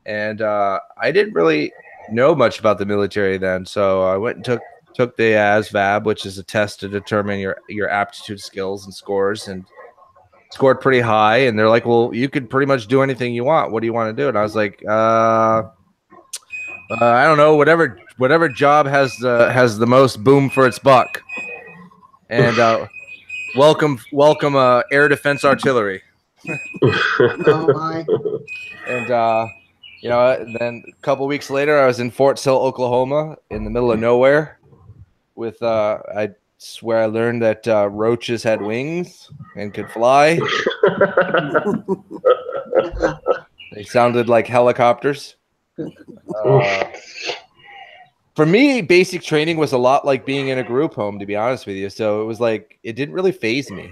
And I didn't really know much about the military then. So I went and took the ASVAB, which is a test to determine your aptitude skills and scores, and scored pretty high. And they're like, well, you could pretty much do anything you want. What do you want to do? And I was like, I don't know, whatever job has the most boom for its buck. And welcome air defense artillery. Oh my. And then a couple weeks later, I was in Fort Sill, Oklahoma, in the middle of nowhere. With I swear I learned that roaches had wings and could fly. They sounded like helicopters. For me, basic training was a lot like being in a group home, to be honest with you. So it was like it didn't really phase me.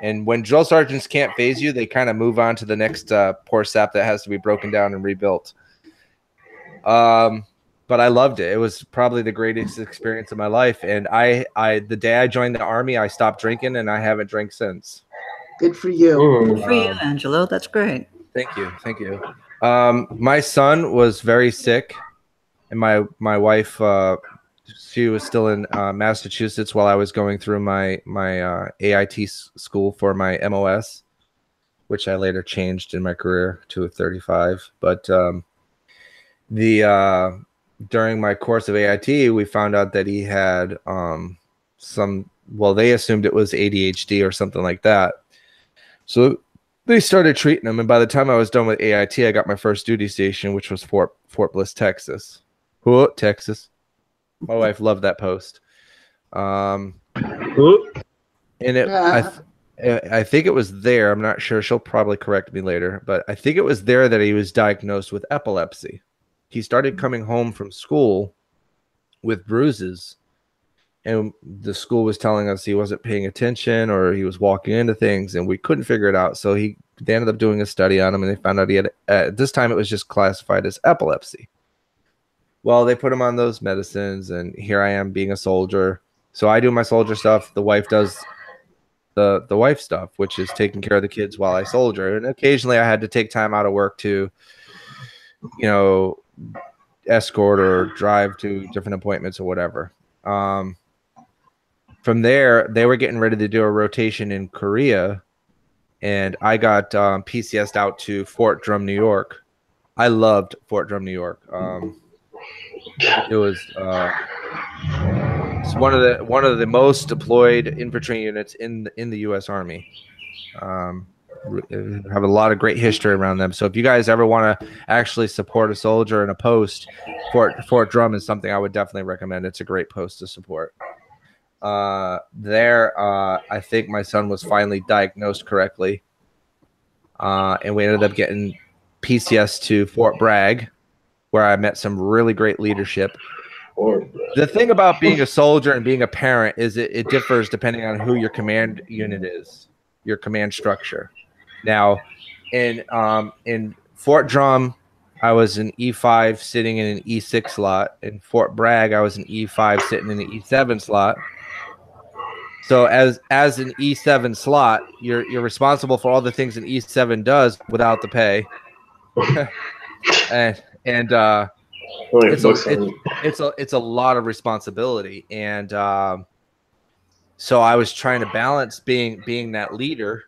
And when drill sergeants can't phase you, they kind of move on to the next poor sap that has to be broken down and rebuilt. But I loved it. It was probably the greatest experience of my life. And I the day I joined the Army, I stopped drinking, and I haven't drank since. Good for you. Good for you, Angelo. That's great. Thank you. My son was very sick, and my wife, she was still in Massachusetts while I was going through my AIT school for my MOS, which I later changed in my career to a 35. But during my course of AIT, we found out that he had they assumed it was ADHD or something like that. So they started treating him, and by the time I was done with AIT, I got my first duty station, which was Fort Bliss, Texas. Texas. My wife loved that post. And I think it was there. I'm not sure. She'll probably correct me later, but I think it was there that he was diagnosed with epilepsy. He started coming home from school with bruises, and the school was telling us he wasn't paying attention or he was walking into things, and we couldn't figure it out. So they ended up doing a study on him, and they found out he had, at this time, it was just classified as epilepsy. Well, they put him on those medicines, and here I am being a soldier. So I do my soldier stuff. The wife does the wife stuff, which is taking care of the kids while I soldier. And occasionally I had to take time out of work to, escort or drive to different appointments or whatever. From there, they were getting ready to do a rotation in Korea, and I got PCS'd out to Fort Drum, New York. I loved Fort Drum, New York. It was it's one of the most deployed infantry units in the U.S. Army. Have a lot of great history around them. So if you guys ever want to actually support a soldier in a post, Fort Drum is something I would definitely recommend. It's a great post to support. I think my son was finally diagnosed correctly, and we ended up getting PCS to Fort Bragg, where I met some really great leadership. The thing about being a soldier and being a parent is it differs depending on who your command unit is, your command structure. Now, in Fort Drum, I was an E5 sitting in an E6 slot. In Fort Bragg, I was an E5 sitting in an E7 slot. So as an E7 slot, you're responsible for all the things an E7 does without the pay. and it's a lot of responsibility, and so I was trying to balance being that leader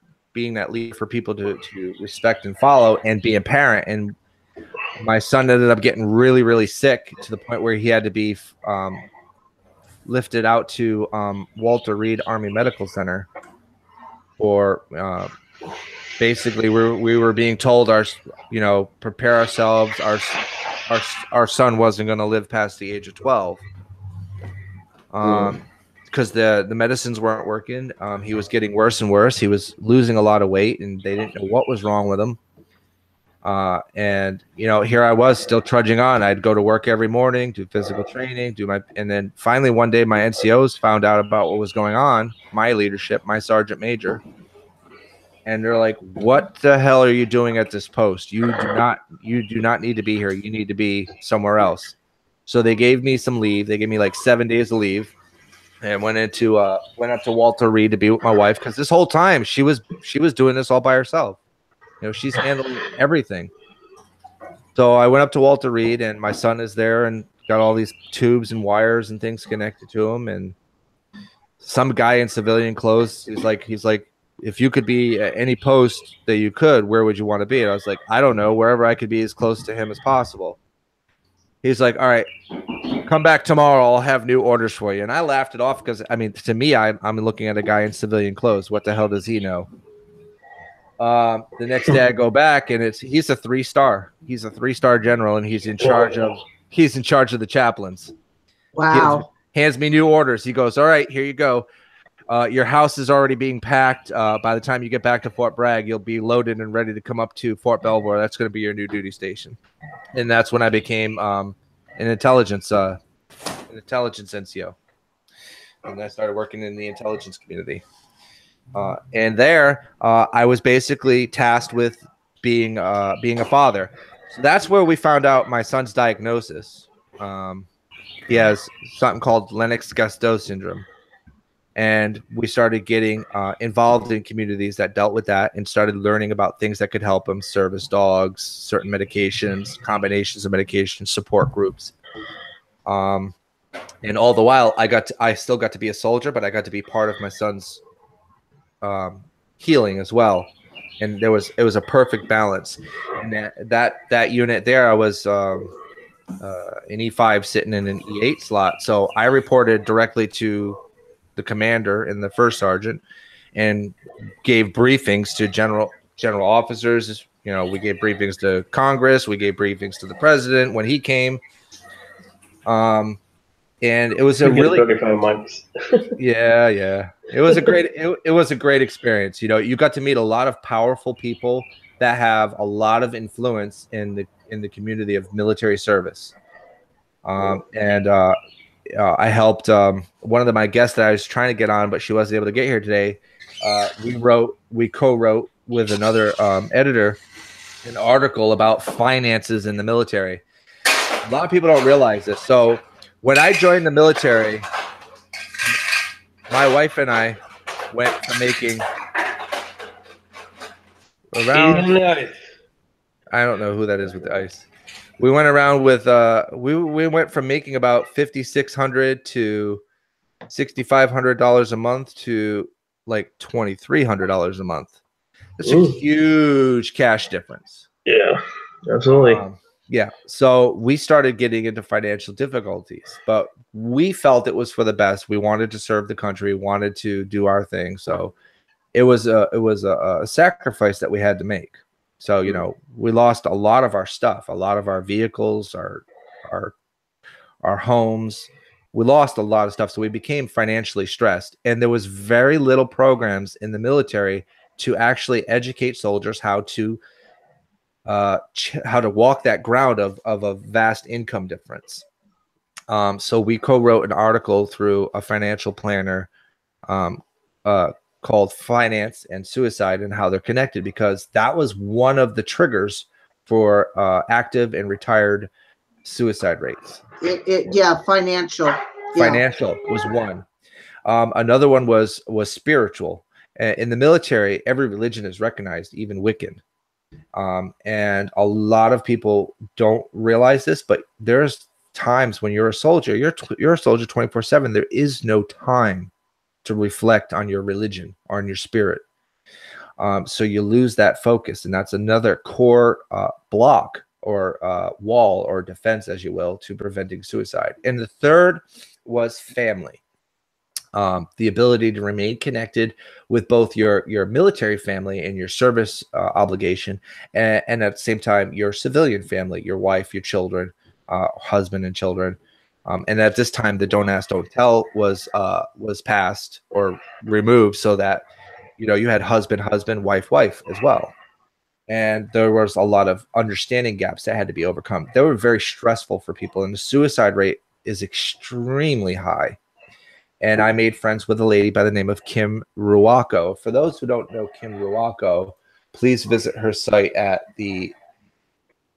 for people to respect and follow, and be a parent. And my son ended up getting really, really sick to the point where he had to be lifted out to Walter Reed Army Medical Center for basically we were being told prepare ourselves. Our son wasn't going to live past the age of 12 because the medicines weren't working. He was getting worse and worse. He was losing a lot of weight, and they didn't know what was wrong with him. And here I was still trudging on. I'd go to work every morning, do physical training, and then finally one day my NCOs found out about what was going on, my leadership, my sergeant major. And they're like, "What the hell are you doing at this post? You do not need to be here. You need to be somewhere else." So they gave me some leave. They gave me like 7 days of leave, and went up to Walter Reed to be with my wife, because this whole time she was doing this all by herself. She's handling everything. So I went up to Walter Reed, and my son is there and got all these tubes and wires and things connected to him. And some guy in civilian clothes, he's like, if you could be at any post that you could, where would you want to be? And I was like, I don't know, wherever I could be as close to him as possible. He's like, all right, come back tomorrow. I'll have new orders for you. And I laughed it off because, I mean, to me, I'm looking at a guy in civilian clothes. What the hell does he know? The next day I go back, and he's a 3-star. He's a 3-star general, and he's in charge of the chaplains. Wow. Hands me new orders. He goes, all right, here you go. Your house is already being packed. By the time you get back to Fort Bragg, you'll be loaded and ready to come up to Fort Belvoir. That's going to be your new duty station. And that's when I became an intelligence NCO. And I started working in the intelligence community. And there, I was basically tasked with being a father. So that's where we found out my son's diagnosis. He has something called Lennox-Gastaut syndrome. And we started getting involved in communities that dealt with that and started learning about things that could help him: service dogs, certain medications, combinations of medications, support groups. And all the while, I still got to be a soldier, but I got to be part of my son's healing as well. And it was a perfect balance. And that unit there, I was an E5 sitting in an E8 slot. So I reported directly to the commander and the first sergeant and gave briefings to general officers. You know, we gave briefings to Congress. We gave briefings to the president when he came. And it was a really 35 mics. yeah. It was a great experience. You know, you got to meet a lot of powerful people that have a lot of influence in the community of military service. I helped one of my guests that I was trying to get on, but she wasn't able to get here today. We co-wrote with another editor an article about finances in the military. A lot of people don't realize this. So when I joined the military, my wife and I went from making around, I don't know who that is with the ice. We went around with we went from making about $5,600 to $6,500 a month to like $2,300 a month. That's a huge cash difference. Yeah, absolutely. Yeah. So we started getting into financial difficulties, but we felt it was for the best. We wanted to serve the country, wanted to do our thing. So it was a sacrifice that we had to make. So, you know, we lost a lot of our stuff, a lot of our vehicles, our homes. We lost a lot of stuff. So we became financially stressed. And there was very little programs in the military to actually educate soldiers how to walk that ground of a vast income difference. So we co-wrote an article through a financial planner called Finance and Suicide and How They're Connected, because that was one of the triggers for active and retired suicide rates. Financial. Financial was one. Another one was spiritual. In the military, every religion is recognized, even Wiccan. And a lot of people don't realize this, but there's times when you're a soldier, you're a soldier 24/7. There is no time to reflect on your religion or on your spirit. So you lose that focus, and that's another core block or wall or defense, as you will, to preventing suicide. And the third was family. The ability to remain connected with both your military family and your service obligation, and at the same time, your civilian family, your wife, your children, husband and children. And at this time, the Don't Ask, Don't Tell was passed or removed, so that, you know, you had husband, wife as well. And there was a lot of understanding gaps that had to be overcome. They were very stressful for people, and the suicide rate is extremely high. And I made friends with a lady by the name of Kim Ruako. For those who don't know Kim Ruako, please visit her site at the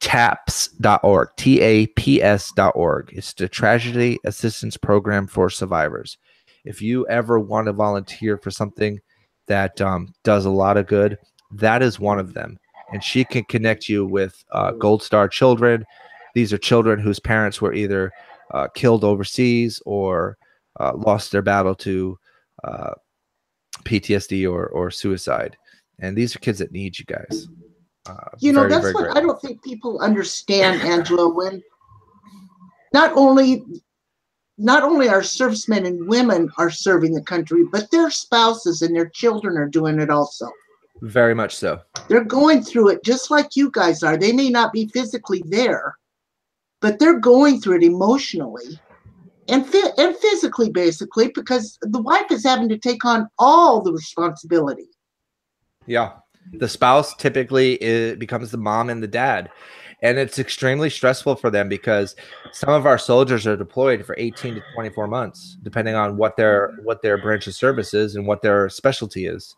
TAPS.org, TAPS.org. It's the Tragedy Assistance Program for Survivors. If you ever want to volunteer for something that does a lot of good, that is one of them. and she can connect you with Gold Star children. These are children whose parents were either killed overseas or lost their battle to PTSD or suicide. And these are kids that need you guys. Very, That's very what great. I don't think people understand, Angela, when not only our servicemen and women are serving the country, but their spouses and their children are doing it also. Very much so. They're going through it just like you guys are. They may not be physically there, but they're going through it emotionally and physically, basically, because the wife is having to take on all the responsibility. Yeah. The spouse typically becomes the mom and the dad. And it's extremely stressful for them because some of our soldiers are deployed for 18 to 24 months, depending on what their branch of service is and what their specialty is.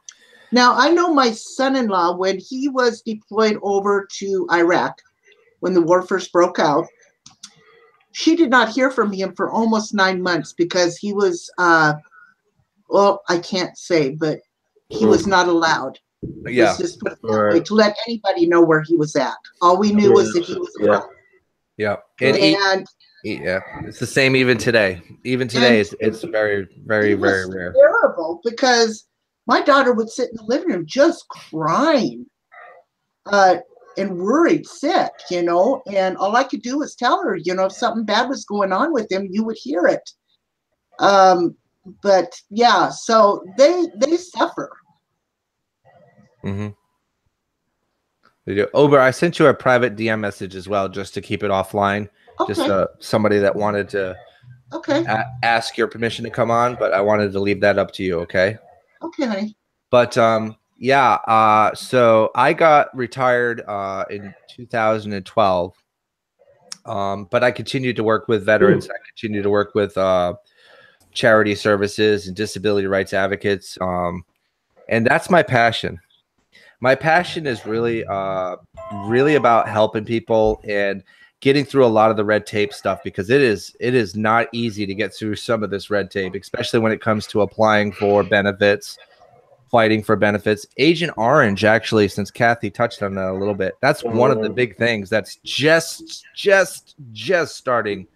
Now, I know my son-in-law, when he was deployed over to Iraq, when the war first broke out, she did not hear from him for almost 9 months because he was, well, I can't say, but he was not allowed. Yeah. Let's just put it that way, to let anybody know where he was at. All we knew was that he was around. Yeah. And yeah, it's the same even today. Even today, it's very, very, very rare. Terrible, because my daughter would sit in the living room just crying and worried, sick, and all I could do was tell her, if something bad was going on with him, you would hear it. But yeah, so they suffer. Mm-hmm. They do. Ober, I sent you a private DM message as well, just to keep it offline. Okay. Just somebody that wanted to ask your permission to come on, but I wanted to leave that up to you. Okay. Okay, honey. But so I got retired in 2012. But I continued to work with veterans. I continued to work with charity services and disability rights advocates. And that's my passion. My passion is really about helping people and getting through a lot of the red tape stuff, because it is not easy to get through some of this red tape, especially when it comes to applying for benefits, fighting for benefits. Agent Orange, actually, since Kathy touched on that a little bit, that's one of the big things that's just starting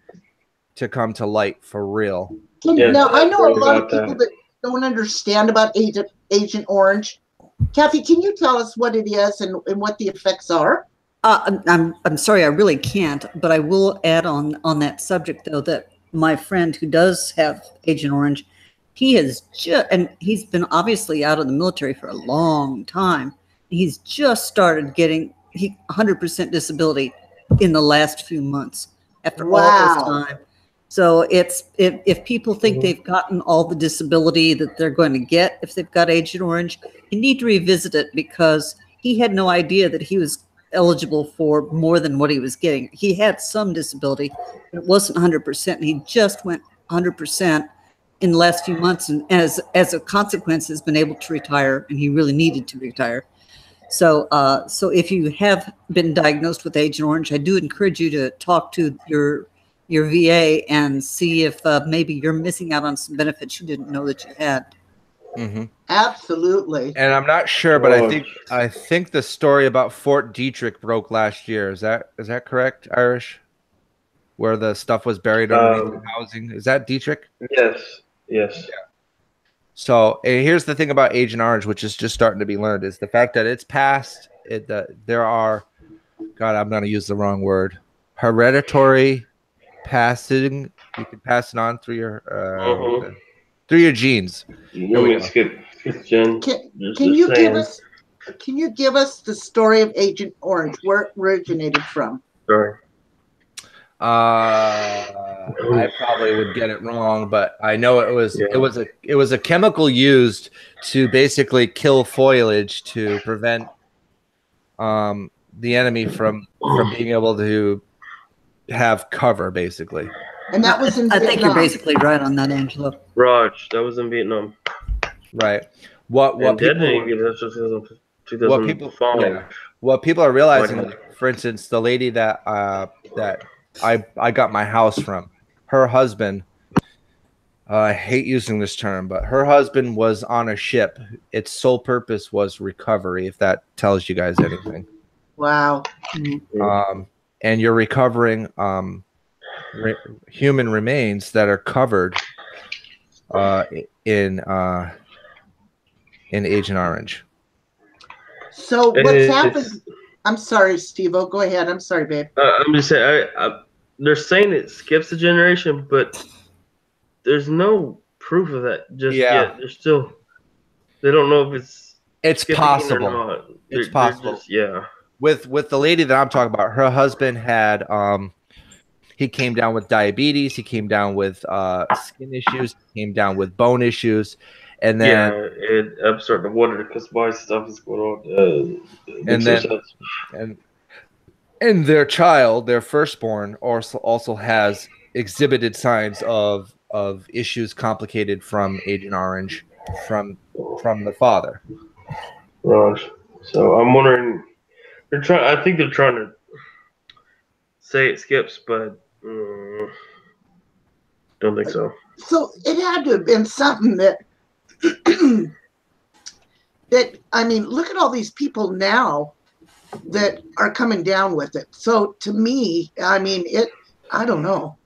to come to light for real. Now, I know a lot of people that don't understand about Agent Orange. Kathy, can you tell us what it is and what the effects are? I'm sorry, I really can't, but I will add on that subject, though, that my friend who does have Agent Orange, he has and he's been obviously out of the military for a long time. He's just started getting 100% disability in the last few months after all this time. So if people think they've gotten all the disability that they're going to get if they've got Agent Orange, you need to revisit it, because he had no idea that he was eligible for more than what he was getting. He had some disability, but it wasn't 100%. And he just went 100% in the last few months, and as a consequence, has been able to retire, and he really needed to retire. So if you have been diagnosed with Agent Orange, I do encourage you to talk to your VA and see if maybe you're missing out on some benefits you didn't know that you had. Mm-hmm. Absolutely. And I'm not sure, but I think the story about Fort Detrick broke last year. Is that correct, Irish? Where the stuff was buried underneath the housing. Is that Detrick? Yes. Yeah. So here's the thing about Agent Orange, which is just starting to be learned, is the fact that it's passed. There are, God, I'm going to use the wrong word, hereditary passing. You can pass it on through your genes. Can you give us the story of Agent Orange, where it originated from? Sorry. I probably would get it wrong, but I know it was a chemical used to basically kill foliage to prevent the enemy from being able to have cover, basically. And that was in Vietnam. I think you're basically right on that, Angela. Raj, that was in Vietnam. Right. What people are realizing, like, for instance, the lady that I got my house from, her husband, I hate using this term, but her husband was on a ship. Its sole purpose was recovery, if that tells you guys anything. Wow. And you're recovering human remains that are covered in Agent Orange. So what's happened? I'm sorry, Steve-O. Go ahead. I'm sorry, babe. I'm just saying, they're saying it skips a generation, but there's no proof of that just yet. They're still, they don't know if it's possible or not. It's possible. Just, yeah. With the lady that I'm talking about, her husband had he came down with diabetes, he came down with skin issues, he came down with bone issues, and then I'm starting to wonder because my stuff is going on. And their child, their firstborn, also has exhibited signs of issues complicated from Agent Orange from the father. Right. So I'm wondering. I think they're trying to say it skips, but don't think so. So it had to have been something that that, I mean, look at all these people now that are coming down with it. So to me, I mean, I don't know.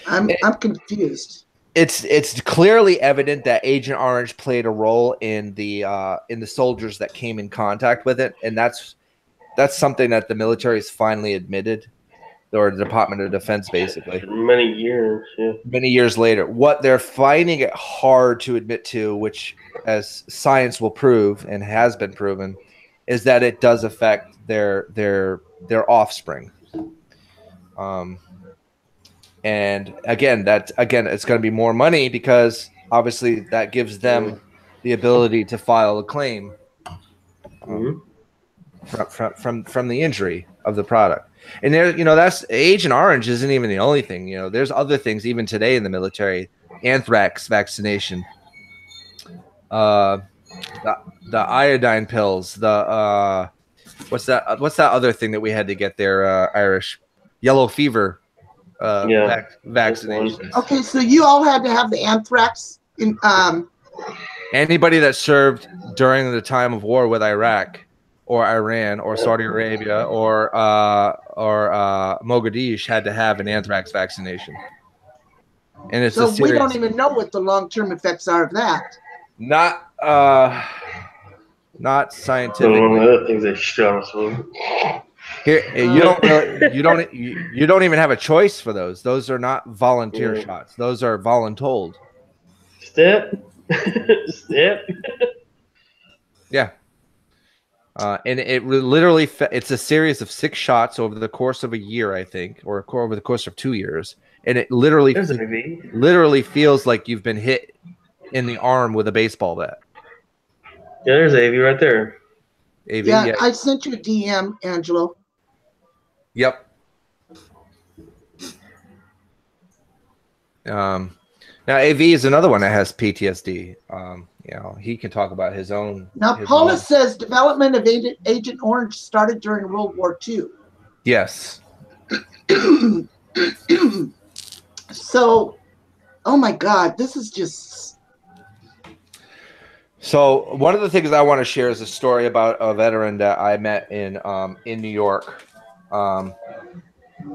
I'm confused. It's clearly evident that Agent Orange played a role in the soldiers that came in contact with it, and that's something that the military has finally admitted, or the Department of Defense, basically. Many years, yeah. Many years later. What they're finding it hard to admit to, which as science will prove and has been proven, is that it does affect their offspring. And again, it's going to be more money because obviously that gives them the ability to file a claim from the injury of the product. And there, that's Agent Orange isn't even the only thing. There's other things even today in the military. Anthrax vaccination, the iodine pills, the what's that other thing that we had to get there, Irish? Yellow fever vaccinations. Okay, so you all had to have the anthrax in anybody that served during the time of war with Iraq or Iran or Saudi Arabia or Mogadishu had to have an anthrax vaccination. And it's so we don't even know what the long-term effects are of that. Not scientific. One of the other things they shot us with. Here, you don't even have a choice for those. Those are not volunteer shots. Those are voluntold. Step. Yeah. And it literally, it's a series of 6 shots over the course of a year, I think, or over the course of 2 years. And it literally feels like you've been hit in the arm with a baseball bat. Yeah, there's AV right there. AV, yeah, I sent you a DM, Angelo. Yep. Now AV is another one that has PTSD. He can talk about his own. Now Paula says development of Agent Orange started during World War II. Yes. So, oh my God, this is just. So one of the things I want to share is a story about a veteran that I met in New York. I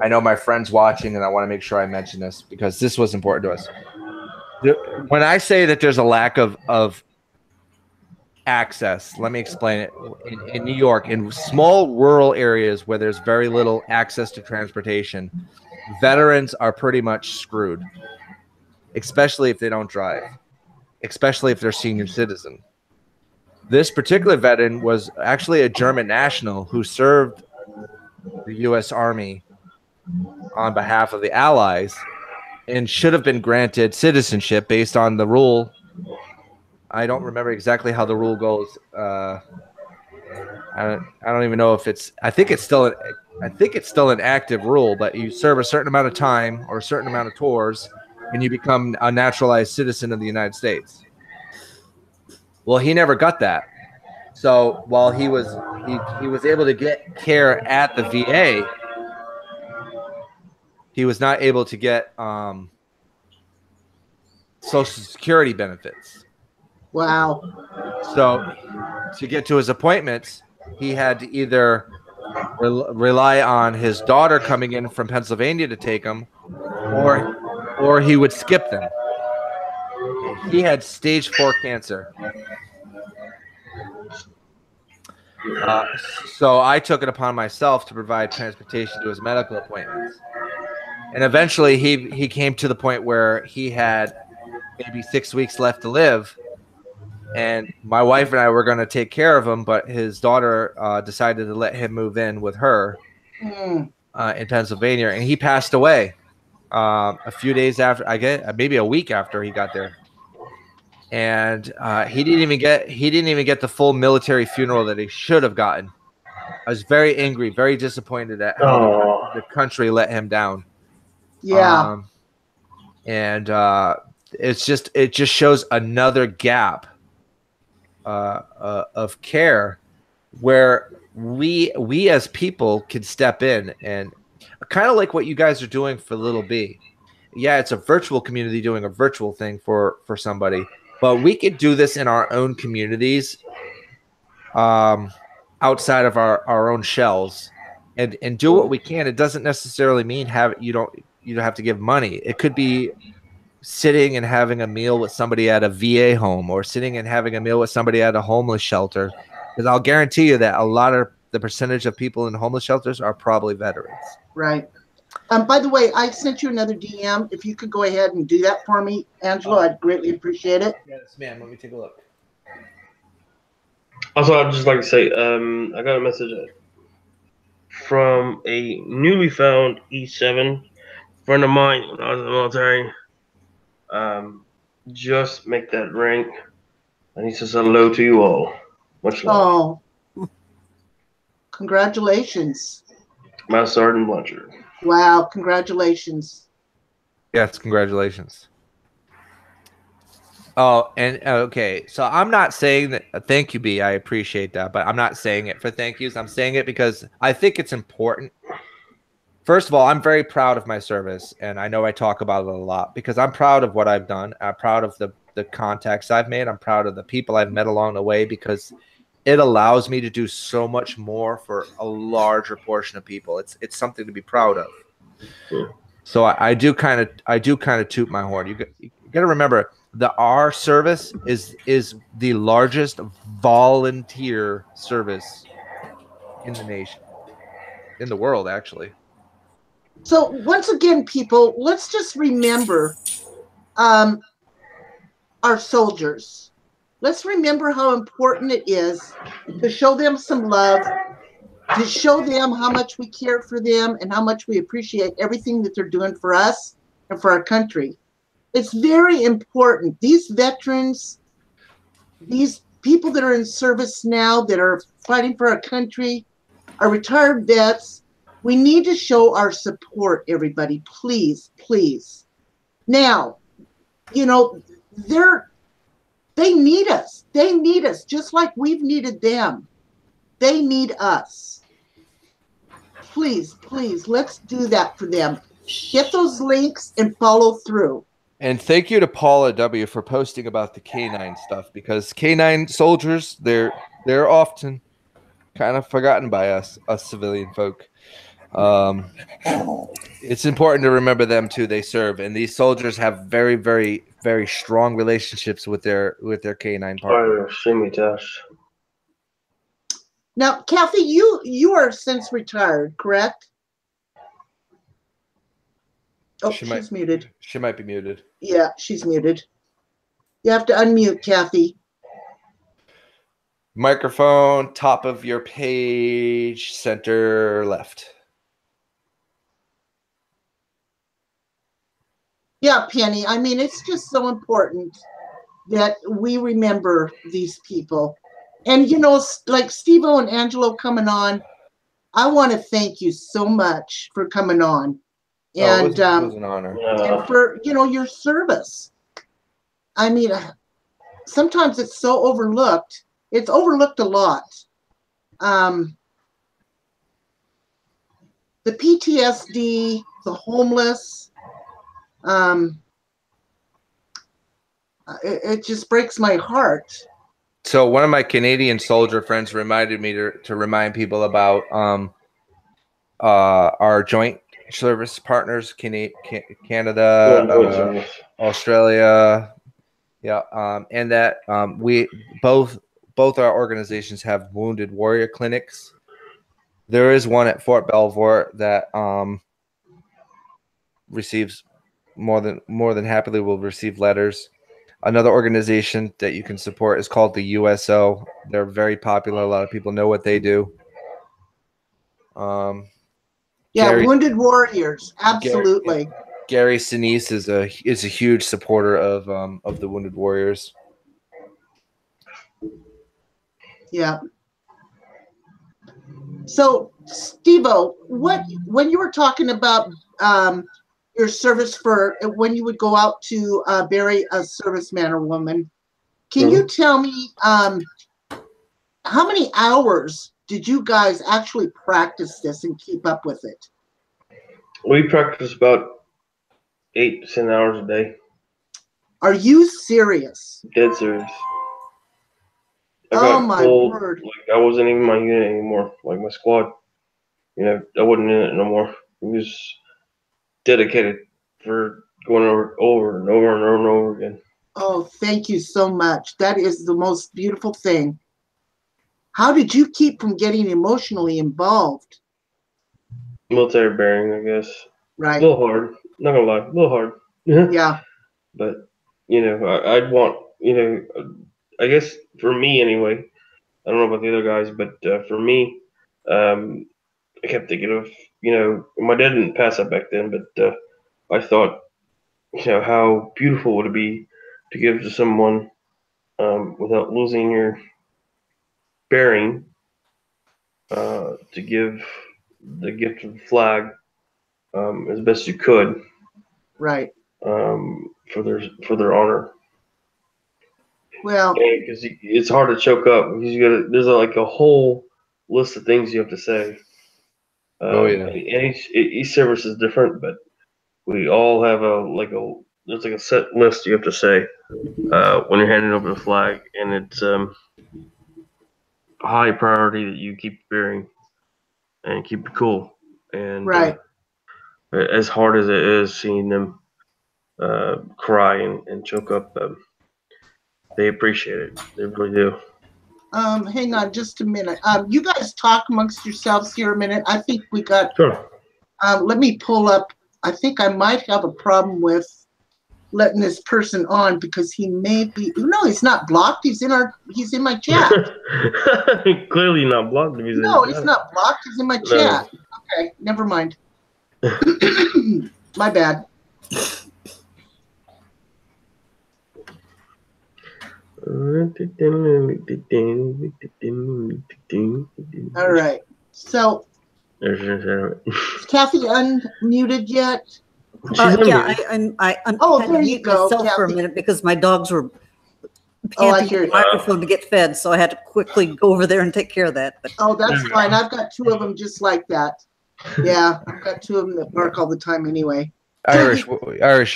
know my friend's watching, and I want to make sure I mention this because this was important to us. When I say that there's a lack of access, let me explain it. In New York, in small rural areas where there's very little access to transportation, veterans are pretty much screwed, especially if they don't drive, especially if they're senior citizen. This particular veteran was actually a German national who served the U.S. Army on behalf of the Allies and should have been granted citizenship based on the rule. I don't remember exactly how the rule goes. I don't even know if it's. I think it's still an active rule, but you serve a certain amount of time or a certain amount of tours, and you become a naturalized citizen of the United States. Well, he never got that. So while he was able to get care at the VA, he was not able to get Social Security benefits. Wow. So to get to his appointments, he had to either rely on his daughter coming in from Pennsylvania to take him, or he would skip them. He had stage 4 cancer. So I took it upon myself to provide transportation to his medical appointments. And eventually he came to the point where he had maybe 6 weeks left to live. And my wife and I were going to take care of him, but his daughter decided to let him move in with her in Pennsylvania. And he passed away a few days after, I guess, maybe a week after he got there. And he didn't even get the full military funeral that he should have gotten. I was very angry, very disappointed at how the country let him down. Yeah. And it just shows another gap of care where we as people can step in, and kind of like what you guys are doing for Little B. Yeah, it's a virtual community doing a virtual thing for somebody, but we could do this in our own communities, outside of our own shells, and do what we can. It doesn't necessarily mean you don't have to give money. It could be sitting and having a meal with somebody at a VA home, or sitting and having a meal with somebody at a homeless shelter, because I'll guarantee you that a lot of the percentage of people in homeless shelters are probably veterans. Right. By the way, I sent you another DM. If you could go ahead and do that for me, Angelo, I'd greatly appreciate it. Yes, ma'am. Let me take a look. Also, I'd just like to say, I got a message from a newly found E7 friend of mine when I was in the military. Just make that rank, and he says hello to you all. Much love. Oh, congratulations. Master Sergeant Blanchard. Wow, congratulations. Yes, congratulations. Oh, and okay, so I'm not saying that. Thank you, B. I appreciate that, but I'm not saying it for thank yous. I'm saying it because I think it's important. First of all, I'm very proud of my service, and I know I talk about it a lot because I'm proud of what I've done. I'm proud of the contacts I've made. I'm proud of the people I've met along the way, because it allows me to do so much more for a larger portion of people. It's something to be proud of. So I do kind of toot my horn. You got to remember that our service is the largest volunteer service in the nation, in the world, actually. So once again, people, let's just remember our soldiers. Let's remember how important it is to show them some love, to show them how much we care for them and how much we appreciate everything that they're doing for us and for our country. It's very important. These veterans, these people that are in service now, that are fighting for our country, our retired vets, we need to show our support, everybody. Please, please. Now, you know, they need us. They need us just like we've needed them. They need us. Please, please, let's do that for them. Get those links and follow through. And thank you to Paula W. for posting about the K9 stuff, because K9 soldiers, they're often kind of forgotten by us civilian folk. It's important to remember them too. They serve, and these soldiers have very, very, very strong relationships with their K9 partners. Now, Kathy, you are since retired, correct? Oh, she's muted. She might be muted. Yeah, she's muted. You have to unmute, Kathy. Microphone, top of your page, center left. Yeah, Penny. I mean, it's just so important that we remember these people. And, you know, like Steve-O and Angelo coming on, I want to thank you so much for coming on. And, it was an honor. And for, you know, your service. I mean, sometimes it's so overlooked. It's overlooked a lot. The PTSD, the homeless, it just breaks my heart. So one of my Canadian soldier friends reminded me to remind people about our joint service partners, Canada, Australia, yeah, and that we both our organizations have wounded warrior clinics. There is one at Fort Belvoir that receives more than happily will receive letters. Another organization that you can support is called the USO. They're very popular. A lot of people know what they do. Yeah, Gary, Wounded Warriors, absolutely. Gary Sinise is a huge supporter of the Wounded Warriors. Yeah. So, Steve-O, when you were talking about your service for when you would go out to bury a serviceman or woman, can you tell me how many hours did you guys actually practice this and keep up with it? We practice about 8 to 10 hours a day. Are you serious? Dead serious. I Oh got my pulled, word. like I wasn't even my unit anymore, like my squad. You know, I wasn't in it no more. It was dedicated for going over and over and over again. Oh, thank you so much. That is the most beautiful thing. How did you keep from getting emotionally involved? Military bearing, I guess. Right. A little hard. Not gonna lie, a little hard. Yeah. But you know, I'd want, you know, I guess for me anyway. I don't know about the other guys, but for me, I kept thinking of, you know, my dad didn't pass that back then, but I thought, you know, how beautiful would it be to give to someone without losing your bearing, to give the gift of the flag as best you could, Right. for their honor. Well, Because it's hard to choke up because there's like a whole list of things you have to say. And each service is different, but we all have there's like a set list you have to say when you're handing over the flag, and it's a high priority that you keep bearing and keep it cool. And right. as hard as it is seeing them cry and choke up, they appreciate it. They really do. Hang on just a minute. You guys talk amongst yourselves here a minute. I think we got, Sure. let me pull up. I think I might have a problem with letting this person on because he may be, no, he's not blocked. He's in my chat. Clearly not blocked. No, he's not blocked. He's in my chat. Okay, never mind. My bad. All right. So, is Kathy unmuted yet? Yeah, I Oh, had there to you mute go, myself for a Kathy. minute because my dogs were Oh, I panting hear at the you. microphone to get fed, so I had to quickly go over there and take care of that. But Oh, that's fine. I've got two of them just like that. Yeah, I've got two of them that bark all the time anyway. Irish,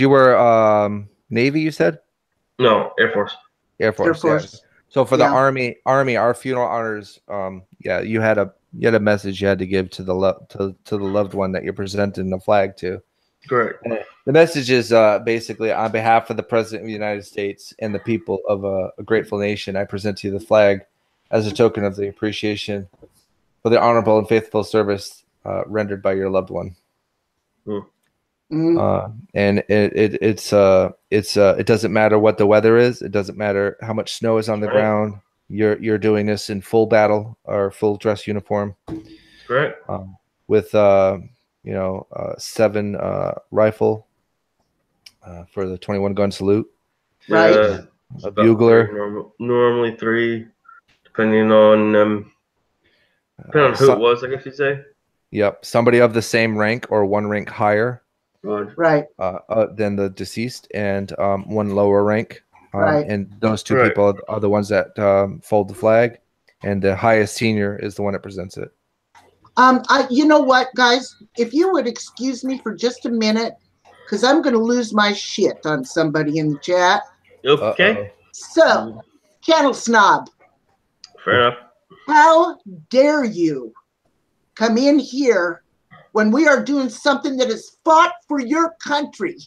you were Navy, you said? No, Air Force. Air Force. Air Force. Yeah. So for the Yeah. Army, our funeral honors, you had a message you had to give to the loved one that you're presenting the flag to. Correct. And the message is basically, on behalf of the President of the United States and the people of a grateful nation, I present to you the flag as a token of the appreciation for the honorable and faithful service rendered by your loved one. And it doesn't matter what the weather is. It doesn't matter how much snow is on the ground. You're doing this in full battle or full dress uniform. Correct. With 7 rifle for the 21 gun salute. Right. A bugler. Normally 3, depending on who it was, I guess you'd say. Yep, somebody of the same rank or one rank higher. Right. Than the deceased, and one lower rank. Right. And those two people are the ones that fold the flag, and the highest senior is the one that presents it. You know what, guys? If you would excuse me for just a minute, because I'm going to lose my shit on somebody in the chat. Okay. So, Cattle Snob. Fair enough. How dare you come in here when we are doing something that is fought for your country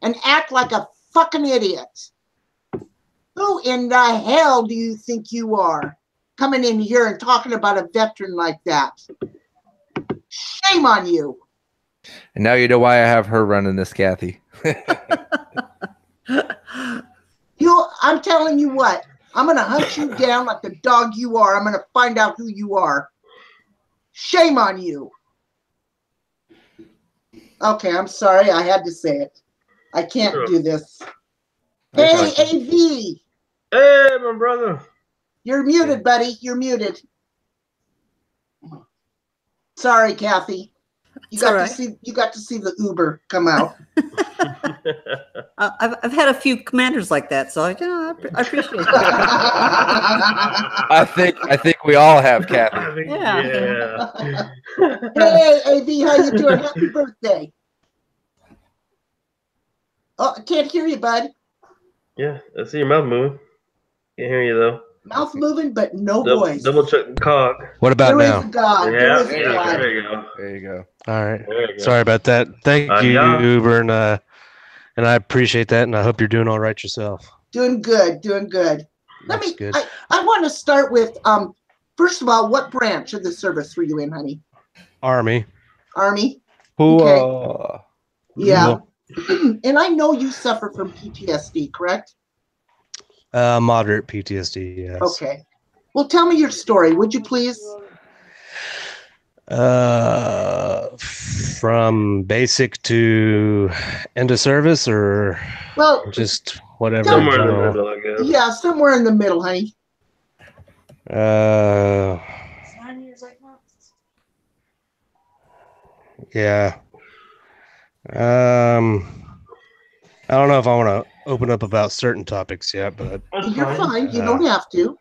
and act like a fucking idiot. Who in the hell do you think you are coming in here and talking about a veteran like that? Shame on you. And now you know why I have her running this, Kathy. I'm telling you what, I'm going to hunt you down like the dog you are. I'm going to find out who you are. Shame on you. Okay, I'm sorry. I had to say it. I can't do this. Hey, AV. Hey, my brother. You're muted, buddy. You're muted. Sorry, Kathy. You got to see the Uber come out. I've had a few commanders like that, so I appreciate that. I think we all have, Kathy. Yeah. Hey, AV, how you doing? Happy birthday. Oh, I can't hear you, bud. Yeah, I see your mouth moving. Can't hear you though. Mouth moving, but no voice. Double check the cog. What about There now? is a God. Yeah, There is a God. there you go. There you go. All right. There you go. Sorry about that. Thank you, Yeah. Uber, and I appreciate that, and I hope you're doing all right yourself. Doing good. Doing good. That's good. I want to start with, first of all, what branch of the service were you in, honey? Army. Army? Okay. Yeah. And I know you suffer from PTSD, correct? Moderate PTSD, yes. Okay. Well, tell me your story, would you please? From basic to end of service, or just whatever. Somewhere in the middle, I guess. Yeah, somewhere in the middle, honey. 9 years like that. Yeah. I don't know if I want to open up about certain topics yet, but You're fine. You don't have to.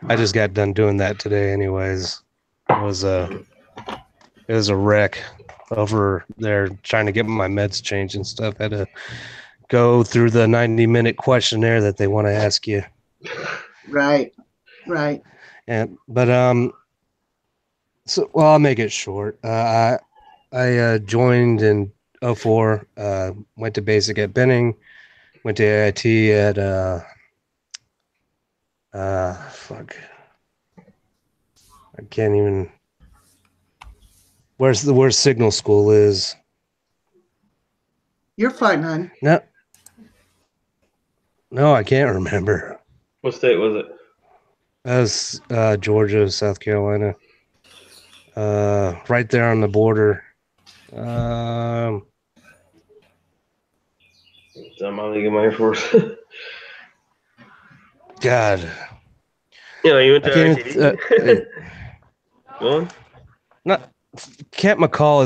I just got done doing that today anyways. It was a wreck over there trying to get my meds changed and stuff. I had to go through the 90-minute questionnaire that they want to ask you. Right. So I'll make it short. I joined in 2004, went to basic at Benning, went to AIT at I can't even. Where's Signal School is? You're fine, hon. No, I can't remember. What state was it? That was Georgia, South Carolina. Right there on the border. Is that my League of Air Force? God. Yeah, you went to ITD? Go on. Not Camp McCall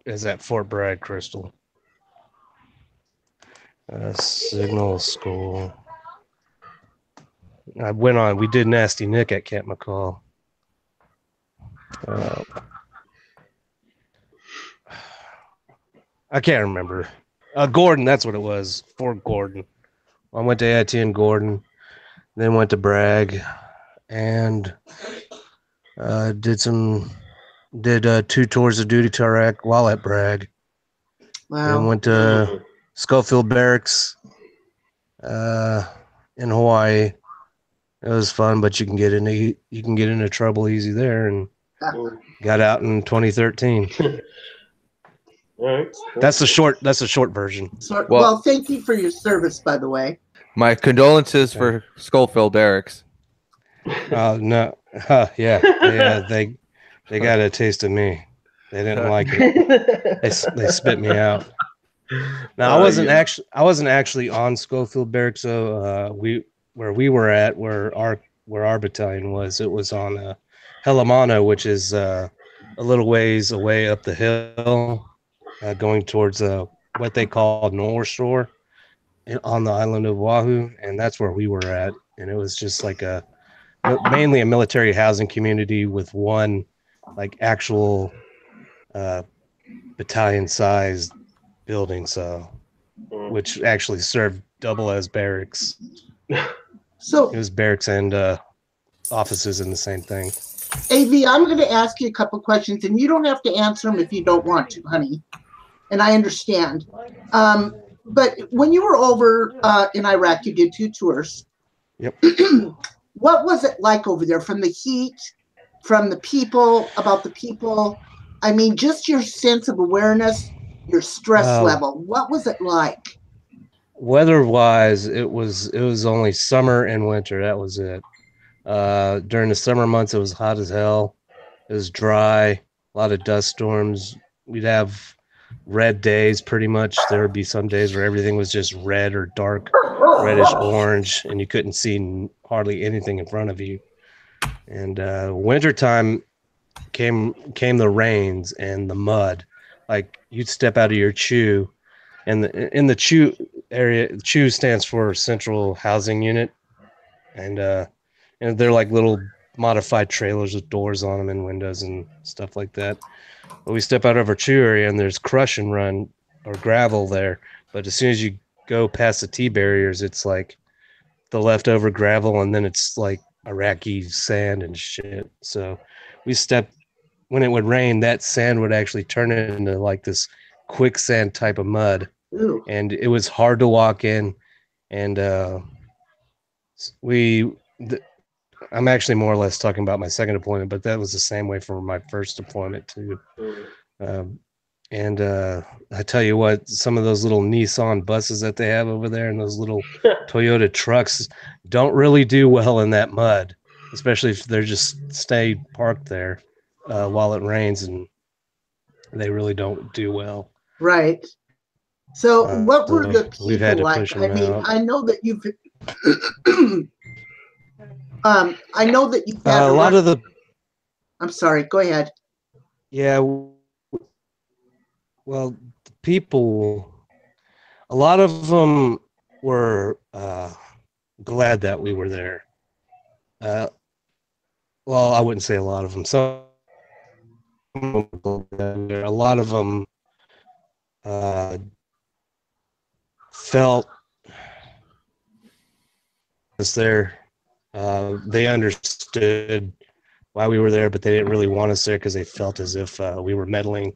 is at Fort Bragg, Crystal. Signal School. We did Nasty Nick at Camp McCall. I can't remember. Gordon, that's what it was. Fort Gordon. I went to AIT in Gordon, then went to Bragg, and did 2 tours of duty to Iraq while at Bragg. Wow. And went to Schofield Barracks in Hawaii. It was fun, but you can get into trouble easy there, and got out in 2013. All right. That's the short version. Well, thank you for your service, by the way. My condolences for Schofield Barracks. No, yeah, they got a taste of me. They didn't like it. They spit me out. Now I wasn't actually on Schofield Barracks, so where we were at, where our battalion was, it was on Helamana, which is a little ways away up the hill, going towards what they call North Shore on the island of Oahu, and that's where we were at. And it was just like mainly a military housing community with one like actual battalion-sized building, which actually served double as barracks. So it was barracks and offices in the same thing. AV, I'm going to ask you a couple questions, and you don't have to answer them if you don't want to, honey. And I understand. But when you were over in Iraq, you did 2 tours. Yep. What was it like over there? From the heat, from the people, about the people? I mean, just your sense of awareness, your stress level. What was it like? Weather-wise, it was only summer and winter. That was it. During the summer months, it was hot as hell. It was dry, a lot of dust storms. We'd have red days pretty much. There would be some days where everything was just red or dark reddish orange, and you couldn't see hardly anything in front of you. And wintertime came the rains and the mud. Like, you'd step out of your chew, and in the chew area, chew stands for Central Housing Unit, and they're like little modified trailers with doors on them and windows and stuff like that. But we step out of our chew area and there's crush and run or gravel there. But as soon as you go past the T barriers, it's like the leftover gravel, and then it's like Iraqi sand and shit. So we stepped, when it would rain, that sand would actually turn into like this quicksand type of mud. Ooh. And it was hard to walk in. And I'm actually more or less talking about my second deployment, but that was the same way for my first deployment too. And I tell you what, some of those little Nissan buses that they have over there and those little Toyota trucks don't really do well in that mud, especially if they're just stay parked there while it rains, and they really don't do well. Right. So what were the we've had people to like? push them I mean, out. I know that you've I know that you've had A lot of the I'm sorry, go ahead. Yeah, well, the people, a lot of them were glad that we were there. Well, I wouldn't say a lot of them. Some of them were glad there. A lot of them felt was there. They understood why we were there, but they didn't really want us there because they felt as if we were meddling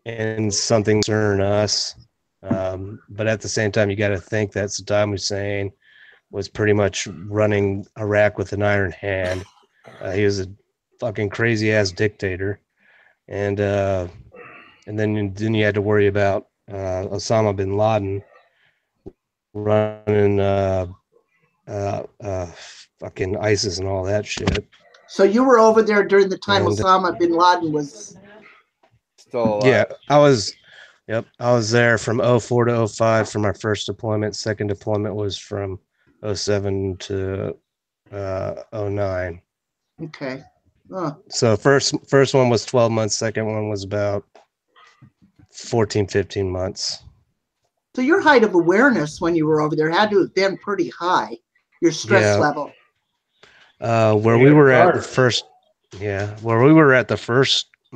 in something concerning us. But at the same time, you got to think that Saddam Hussein was pretty much running Iraq with an iron hand. He was a fucking crazy ass dictator, and then you had to worry about Osama bin Laden running fucking ISIS and all that shit. So you were over there during the time And- Osama bin Laden was Still alive. Yeah, I was there from 04 to 05 for my first deployment. Second deployment was from 07 to 09. okay. Oh, So first one was 12 months, second one was about 14, 15 months. so your height of awareness when you were over there had to have been pretty high. Your stress Yeah. level. Where we were at my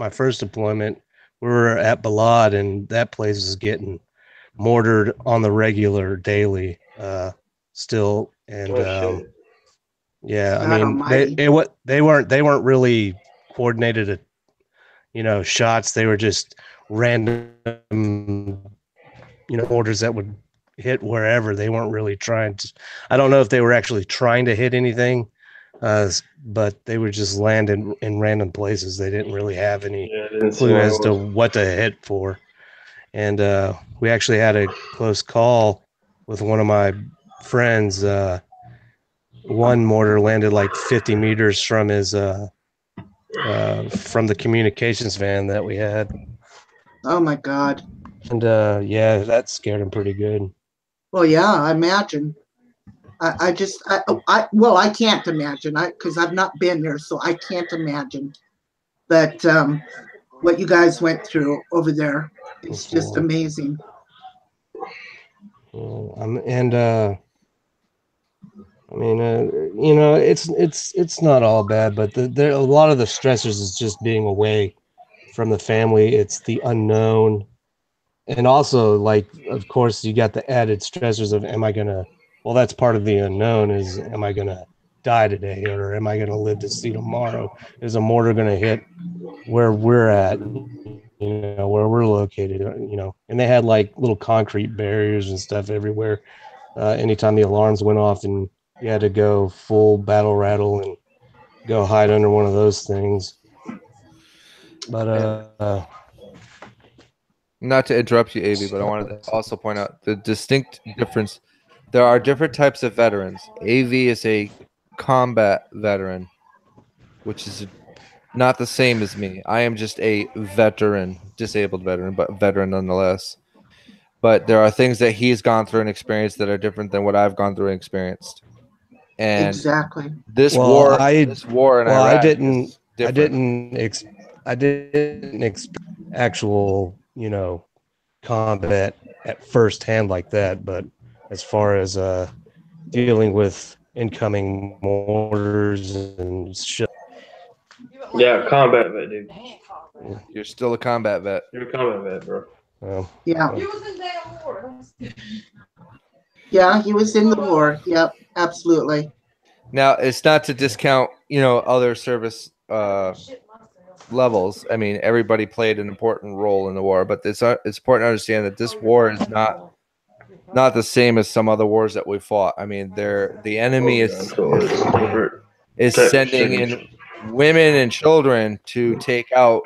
first deployment, we were at Balad, and that place is getting mortared on the regular daily still. And yeah, God I mean, almighty. they weren't really coordinated shots. They were just random orders that would hit wherever. They weren't really trying to, I don't know if they were actually trying to hit anything, but they would just land in random places. They didn't really have any clue as to what to hit for. And we actually had a close call with one of my friends. One mortar landed like 50 meters from his from the communications van that we had. Oh my God. And yeah, that scared him pretty good. Well, yeah, I imagine. I can't imagine because I've not been there, so I can't imagine. But what you guys went through over there is just amazing. And I mean, it's not all bad, but there a lot of the stressors is just being away from the family. It's the unknown, and also, like, of course, you got the added stressors of, am I gonna? Well, that's part of the unknown. Is, am I gonna die today, or am I going to live to see tomorrow? Is a mortar going to hit where we're at, where we're located, and they had like little concrete barriers and stuff everywhere. Anytime the alarms went off and you had to go full battle rattle and go hide under one of those things. But not to interrupt you, AV, but I wanted to also point out the distinct difference. There are different types of veterans. AV is a combat veteran, which is not the same as me. I am just a veteran, disabled veteran, but veteran nonetheless. But there are things that he's gone through and experienced that are different than what I've gone through and experienced. And exactly. this war in Iraq I didn't is different. I didn't expect actual, combat at first hand like that, but as far as dealing with incoming mortars and shit. Yeah, combat vet, dude. You're still a combat vet. You're a combat vet, bro. Yeah. Yeah, he was in the war. Yep, absolutely. Now, it's not to discount, other service levels. I mean, everybody played an important role in the war, but it's important to understand that this war is not the same as some other wars that we fought. I mean, the enemy is sending in women and children to take out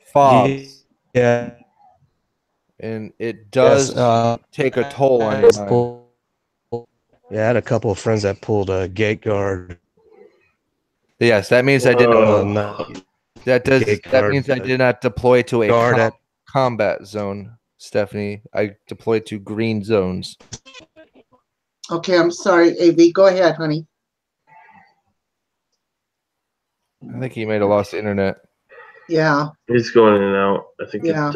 fobs. Yeah. And it does take a toll on your mind. Yeah, I had a couple of friends that pulled a gate guard. Yes, that means I did not. That means I did not deploy to a combat zone, Stephanie. I deployed to green zones. Okay, I'm sorry, AV. Go ahead, honey. I think he might have lost the internet. Yeah. He's going in and out. I think. Yeah.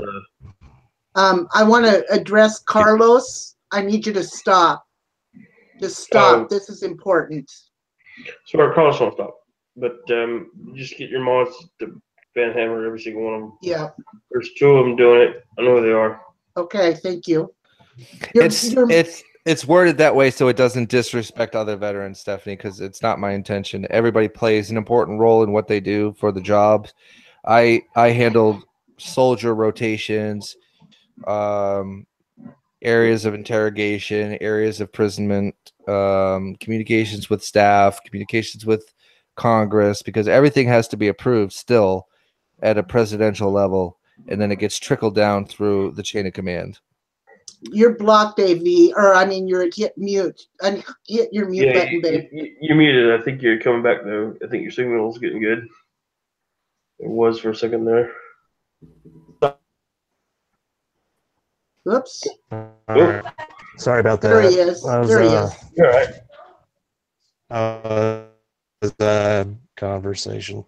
I want to address Carlos. I need you to stop. Just stop. This is important. Sorry, Carlos won't stop. But just get your mods to ban hammer every single one of them. Yeah. There's 2 of them doing it. I know who they are. Okay, thank you. It's worded that way so it doesn't disrespect other veterans, Stephanie, because it's not my intention. Everybody plays an important role in what they do for the job. I handled soldier rotations, areas of interrogation, areas of imprisonment, communications with staff, communications with Congress, because everything has to be approved still at a presidential level, and then it gets trickled down through the chain of command. You're blocked, AV, or I mean, you're hit mute. Hit your mute button, babe. You're muted. I think you're coming back though. I think your signal's getting good. It was for a second there. Oops. Sorry about that. There he is. There he is. You're all right. Conversation.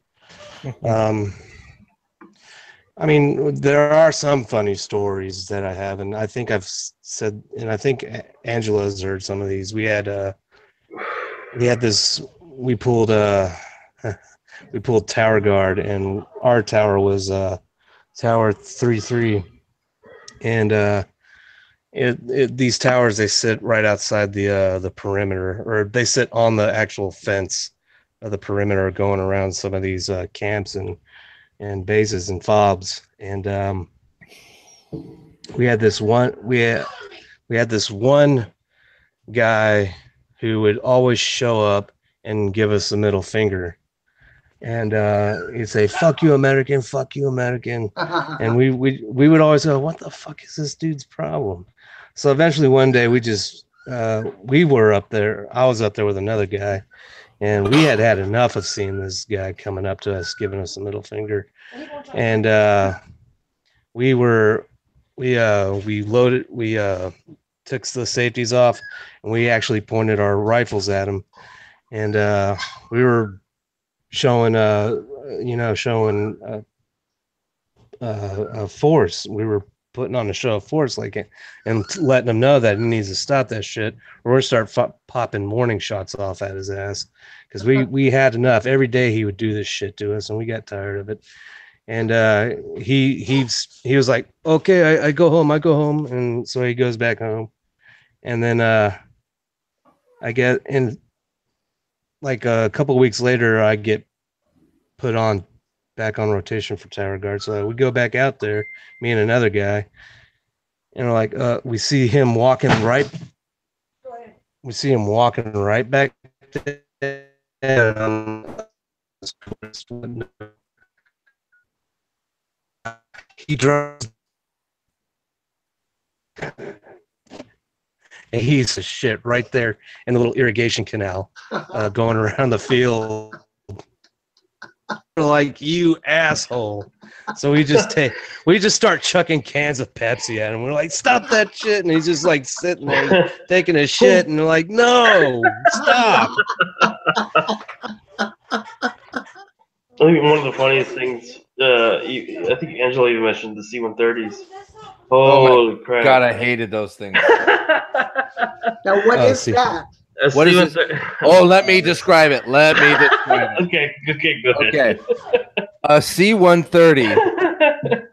I mean, there are some funny stories that I have, and I think I've said, and I think Angela's heard some of these. We had this. We pulled tower guard, and our tower was tower 3-3, and these towers, they sit right outside the perimeter, or they sit on the actual fence of the perimeter, going around some of these camps and bases and fobs. And we had this one guy who would always show up and give us the middle finger, and he'd say, "Fuck you, American, fuck you, American." And we would always go, "What the fuck is this dude's problem?" So eventually one day we were up there. I was up there with another guy, and we had enough of seeing this guy coming up to us, giving us the middle finger. And we took the safeties off, and we actually pointed our rifles at him, and we were showing force. We were putting on a show of force, and letting him know that he needs to stop that shit, or we're gonna start popping warning shots off at his ass, because we had enough. Every day he would do this shit to us, and we got tired of it. And he was like, "Okay, I go home," and so he goes back home, and then like a couple of weeks later, I get put on back on rotation for tower guard. So we go back out there, me and another guy, and we're like, we see him walking right. We see him walking right back there. He drives. And he's a shit right there in the little irrigation canal going around the field. We're like, you asshole. So we just start chucking cans of Pepsi at him. We're like, stop that shit. And he's just like sitting there taking a shit. And we're like, no, stop. I think one of the funniest things, I think Angela even mentioned the C-130s. Holy crap. God, I hated those things. Now, what is that? What is it? Oh, let me describe it. Okay, go ahead. Okay. A C-130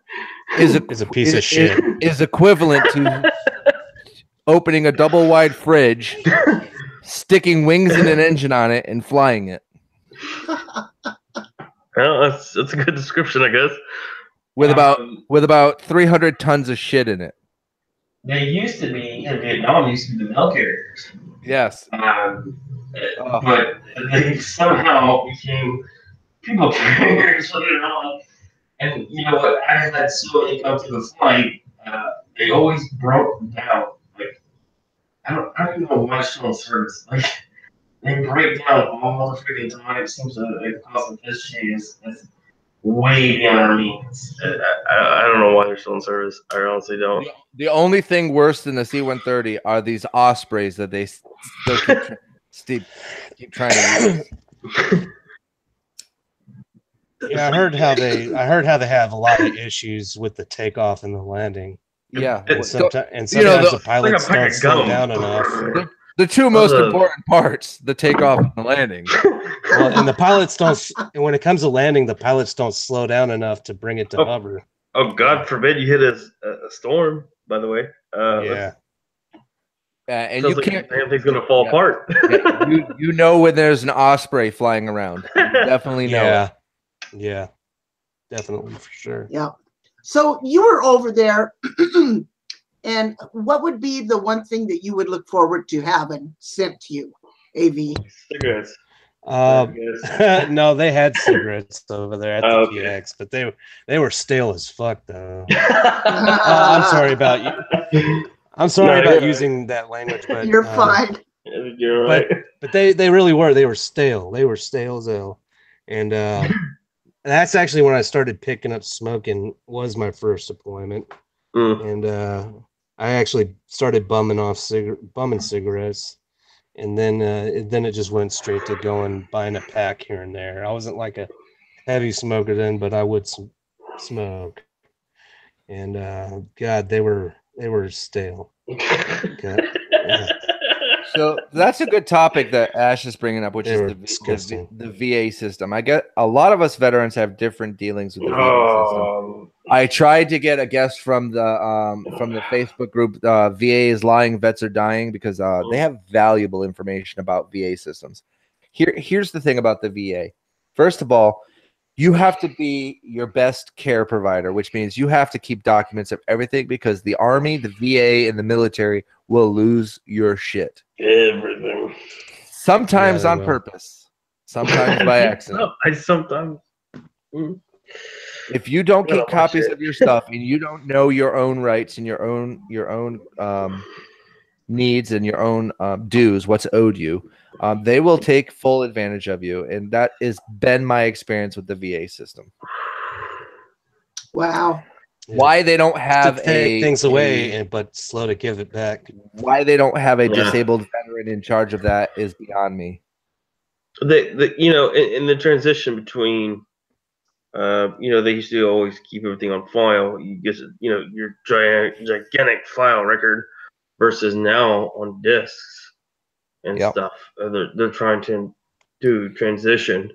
is a piece of shit. Is equivalent to opening a double wide fridge, sticking wings and an engine on it, and flying it. Well, that's a good description, I guess. With about 300 tons of shit in it. They used to be in Vietnam. Used to be the mail carriers. Yes. But they somehow became people carriers later on. And you know what? I had so many come to the flight. They always broke down. Like I don't even know why it's still in service. Like they break down all the freaking time. It seems that the cost of this shit is way beyond our means. I don't know why they're still in service. I honestly don't. The only thing worse than the C-130 are these Ospreys that they still keep trying to use. Yeah, I heard how they have a lot of issues with the takeoff and the landing. Yeah, and sometimes the pilots don't slow down enough. The two most important parts: the takeoff and the landing. Well, and the pilots don't. When it comes to landing, the pilots don't slow down enough to bring it to hover. Oh, God forbid you hit a storm. By the way, yeah. And you can't. Everything's gonna fall apart. you know when there's an Osprey flying around. You definitely know. Yeah, definitely for sure. Yeah. So you were over there, and what would be the one thing that you would look forward to having sent to you, AV? Cigarettes. No, they had cigarettes over there at the PX, but they were stale as fuck though. I'm sorry about you. I'm sorry about using that language, but you're fine. You're right. But they really were. They were stale. They were stale as hell. And that's actually when I started picking up smoking. Was my first deployment, and I actually started bumming cigarettes. And then it just went straight to going buying a pack here and there. I wasn't like a heavy smoker then, but I would smoke. And God, they were stale. Okay. Yeah. So that's a good topic that Ash is bringing up, which is the VA system. I get a lot of us veterans have different dealings with the VA system. I tried to get a guest from the Facebook group. VA is lying, vets are dying, because they have valuable information about VA systems. Here's the thing about the VA. First of all, you have to be your best care provider, which means you have to keep documents of everything, because the Army, the VA, and the military will lose your shit. Everything. Sometimes on purpose. Sometimes by accident. Sometimes. If you don't keep copies of your stuff and you don't know your own rights and your own needs and your own dues, what's owed you, they will take full advantage of you, and that has been my experience with the VA system. Wow. Why they don't have take things away, but slow to give it back. Why they don't have a disabled veteran in charge of that is beyond me. In the transition between, they used to always keep everything on file. You get, your gigantic file record versus now on discs and stuff. They're trying to do transition,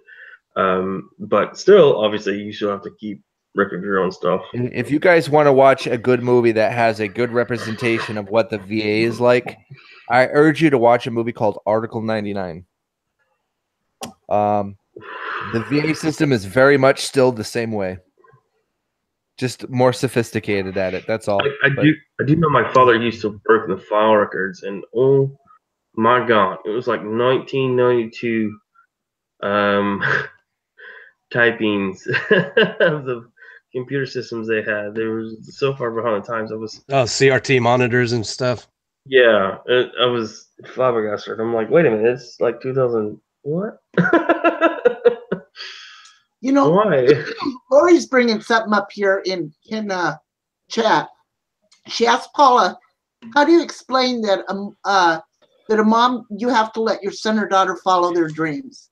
but still, obviously, you still have to keep record of your own stuff. If you guys want to watch a good movie that has a good representation of what the VA is like, I urge you to watch a movie called Article 99. The VA system is very much still the same way, just more sophisticated at it. That's all. I do know my father used to work the file records, and oh my God, it was like 1992 typings of the computer systems they had. They were so far behind the times. I was CRT monitors and stuff. Yeah, I was flabbergasted. I'm like, wait a minute, it's like 2000. What? You know, Why? Lori's bringing something up here in chat. She asked Paula, "How do you explain that that a mom, you have to let your son or daughter follow their dreams?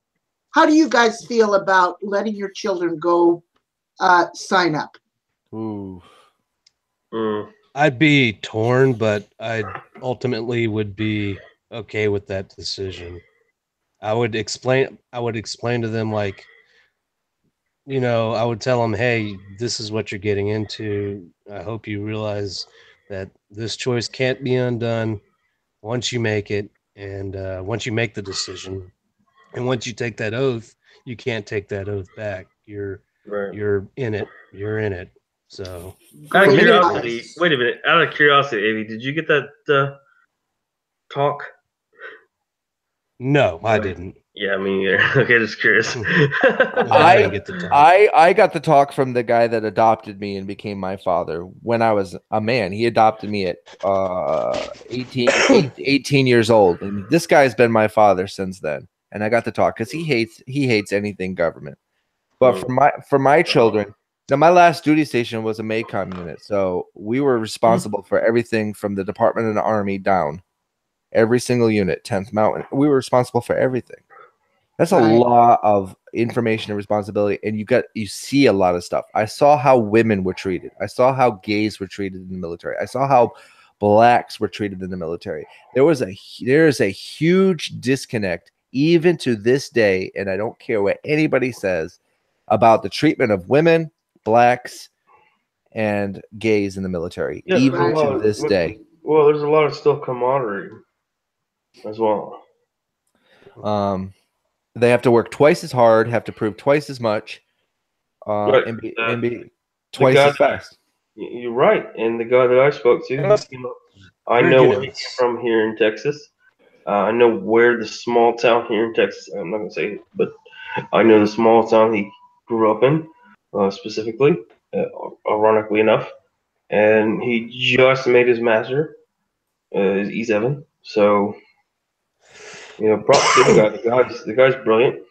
How do you guys feel about letting your children go sign up?" Ooh. I'd be torn, but I ultimately would be okay with that decision. I would explain to them, like, I would tell them, hey, this is what you're getting into. I hope you realize that this choice can't be undone once you make it, and once you make the decision, and once you take that oath, you can't take that oath back. You're in it. You're in it. So, out of Great curiosity, advice. wait a minute. Out of curiosity, Avi, did you get that talk? no, I didn't. Yeah, me either. Okay, just curious. I didn't get the talk. I got the talk from the guy that adopted me and became my father when I was a man. He adopted me at 18 years old, and this guy's been my father since then. And I got the talk because he hates anything government. But for my children, now my last duty station was a MACOM unit, so we were responsible for everything from the Department of the Army down. Every single unit, 10th Mountain, we were responsible for everything. That's a lot of information and responsibility, and you see a lot of stuff. I saw how women were treated. I saw how gays were treated in the military. I saw how blacks were treated in the military. There is a huge disconnect even to this day, and I don't care what anybody says about the treatment of women, blacks, and gays in the military, Yeah, even to this day. Well, there's a lot of still camaraderie as well. They have to work twice as hard, have to prove twice as much, and be twice as fast. You're right. And the guy that I spoke to, I know where he's from here in Texas. I know where the small town here in Texas, I'm not going to say it, but I know the small town he grew up in, specifically, ironically enough. And he just made his master, his E7. So, props to the guy. The guy's brilliant.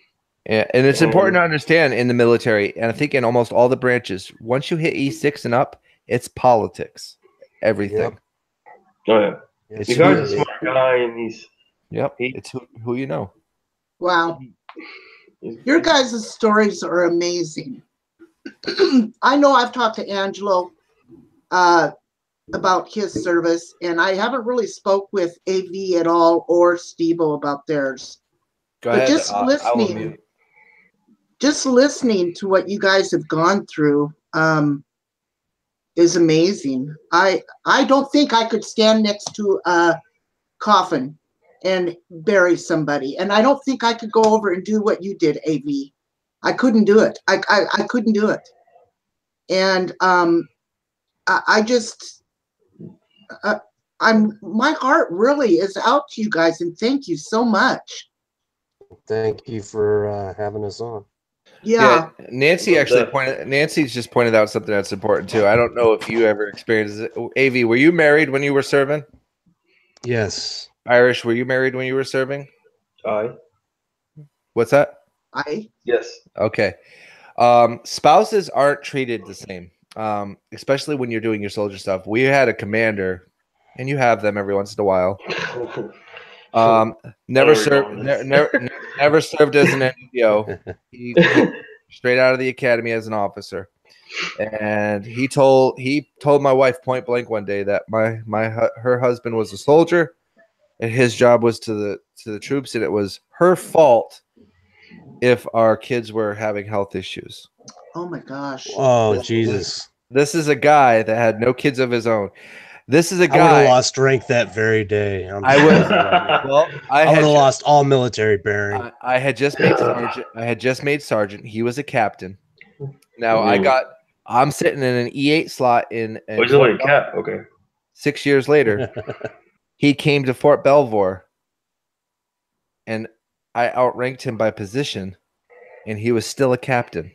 Yeah, and it's important to understand in the military, and I think in almost all the branches, once you hit E6 and up, it's politics, everything. Yep. Oh yeah, the guy's a smart guy, and it's who you know. Wow, your guys' stories are amazing. I know I've talked to Angelo about his service, and I haven't really spoke with AV at all or Steve-O about theirs. Go ahead. Just listening to what you guys have gone through is amazing. I don't think I could stand next to a coffin and bury somebody, and I don't think I could go over and do what you did, AV. I couldn't do it. I couldn't do it. And my heart really is out to you guys, and thank you so much. Thank you for having us on. Yeah. Nancy's just pointed out something that's important too. I don't know if you ever experienced it. AV, were you married when you were serving? Yes. Irish, were you married when you were serving? Aye. What's that? Aye. Yes. Okay. Spouses aren't treated the same, especially when you're doing your soldier stuff. We had a commander, and you have them every once in a while. Never served as an NCO. He straight out of the academy as an officer, and he told my wife point blank one day that her husband was a soldier, and his job was to the troops, and it was her fault if our kids were having health issues. Oh my gosh. Oh Jesus. This is a guy that had no kids of his own. This is a I would have guy. lost strength that very day. I would. Well, I would have lost all military bearing. I had just made sergeant. I had just made sergeant. He was a captain. Now I'm sitting in an E8 slot in. Oh, he's only a cap. Okay. 6 years later, he came to Fort Belvoir, and I outranked him by position, and he was still a captain.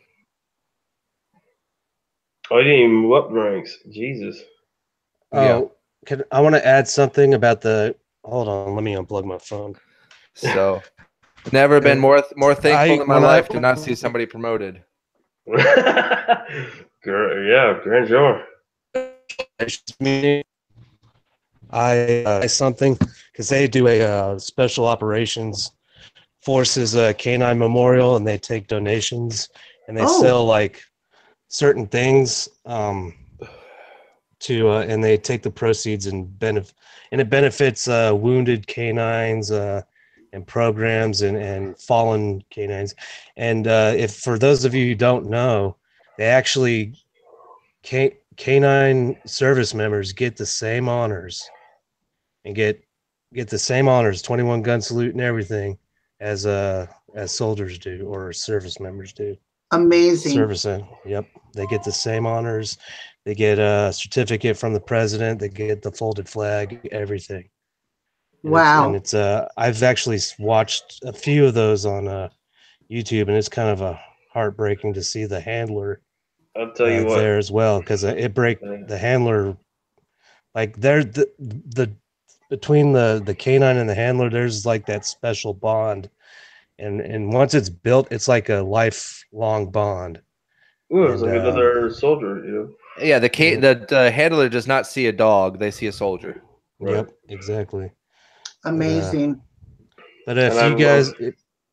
Oh, he didn't even move up ranks. Jesus. Oh, I want to add something about the. Hold on, let me unplug my phone. So, never been more thankful in my life to not see somebody promoted. Grandeur. I something because they do a special operations forces canine memorial, and they take donations and they sell like certain things to and they take the proceeds and it benefits wounded canines and programs and fallen canines. And if for those of you who don't know, they actually canine service members get the same honors and get the same honors, 21 gun salute and everything as soldiers do or service members do. Amazing. Servicing. Yep. They get the same honors. They get a certificate from the president. They get the folded flag, everything. Wow. It's I've actually watched a few of those on YouTube, and it's kind of heartbreaking to see the handler I'll tell you what. there as well, because the handler, like the between the canine and the handler, there's like that special bond, and once it's built, it's like a lifelong bond. Ooh, it's like another soldier, Yeah, the handler does not see a dog; they see a soldier. Right. Yep, exactly. Amazing. But if you guys,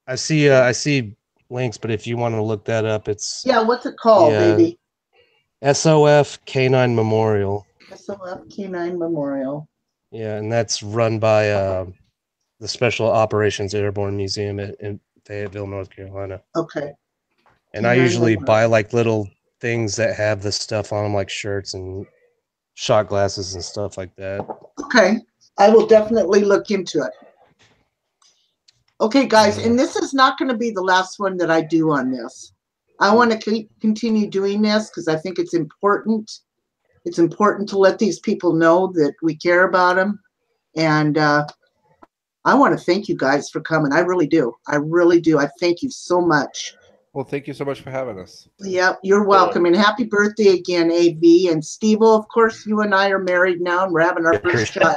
I see links, but if you want to look that up, it's what's it called, baby? SOF Canine Memorial. SOF Canine Memorial. Yeah, and that's run by the Special Operations Airborne Museum in Fayetteville, North Carolina. Okay. And I usually buy like little things that have the stuff on them, like shirts and shot glasses and stuff like that. Okay. I will definitely look into it. Okay, guys, and this is not going to be the last one that I do on this. I want to continue doing this because I think it's important. It's important to let these people know that we care about them. And I want to thank you guys for coming. I really do. I really do. I thank you so much. Well, thank you so much for having us. Yeah, you're welcome. And happy birthday again, AV. And Steve-O, of course, you and I are married now, and we're having our first child,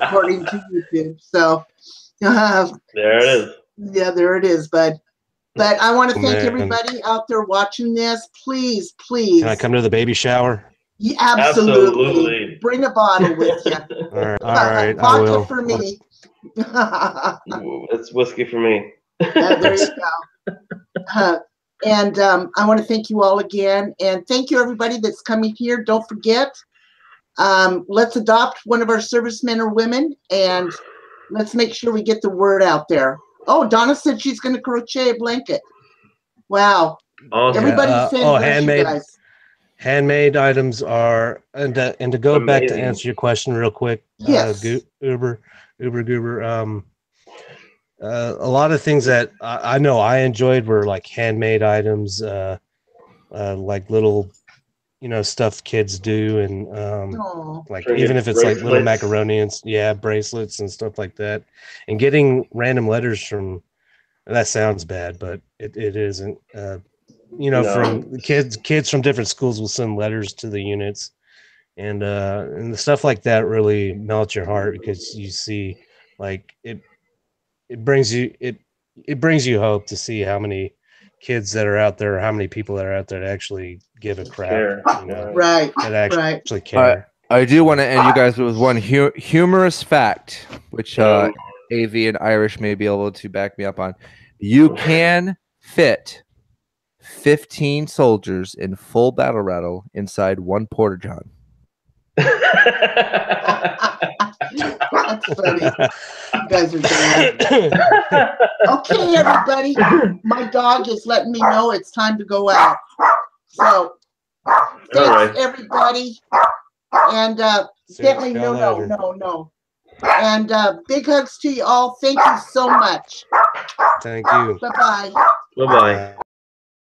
according to YouTube. So there it is. Yeah, there it is, bud. But I want to thank everybody out there watching this. Please. Can I come to the baby shower? Yeah, absolutely. Bring a bottle with you. All right. Vodka I will. for me. That's whiskey for me. There you go. And I want to thank you all again. And thank you, everybody that's coming here. Don't forget, let's adopt one of our servicemen or women, and let's make sure we get the word out there. Oh, Donna said she's going to crochet a blanket. Wow. Awesome. Everybody's saying handmade. Guys. Handmade items are, and to go back to answer your question real quick. Yes. Uber Goober. A lot of things that I know I enjoyed were like handmade items, like little, stuff kids do, and like even if it's like little macaroni and bracelets and stuff like that, and getting random letters from. That sounds bad, but it isn't. From kids from different schools will send letters to the units, and the stuff like that really melts your heart because you see, like it brings you hope to see how many kids that are out there, how many people that are out there to actually give a crap, right? That actually care. I do want to end you guys with one humorous fact, which AV and Irish may be able to back me up on. You can fit 15 soldiers in full battle rattle inside one porta john. That's funny. You guys are doing okay, everybody. My dog is letting me know it's time to go out. So thanks, everybody. And Stanley, no. And big hugs to you all. Thank you so much. Thank you. Bye-bye. Bye bye.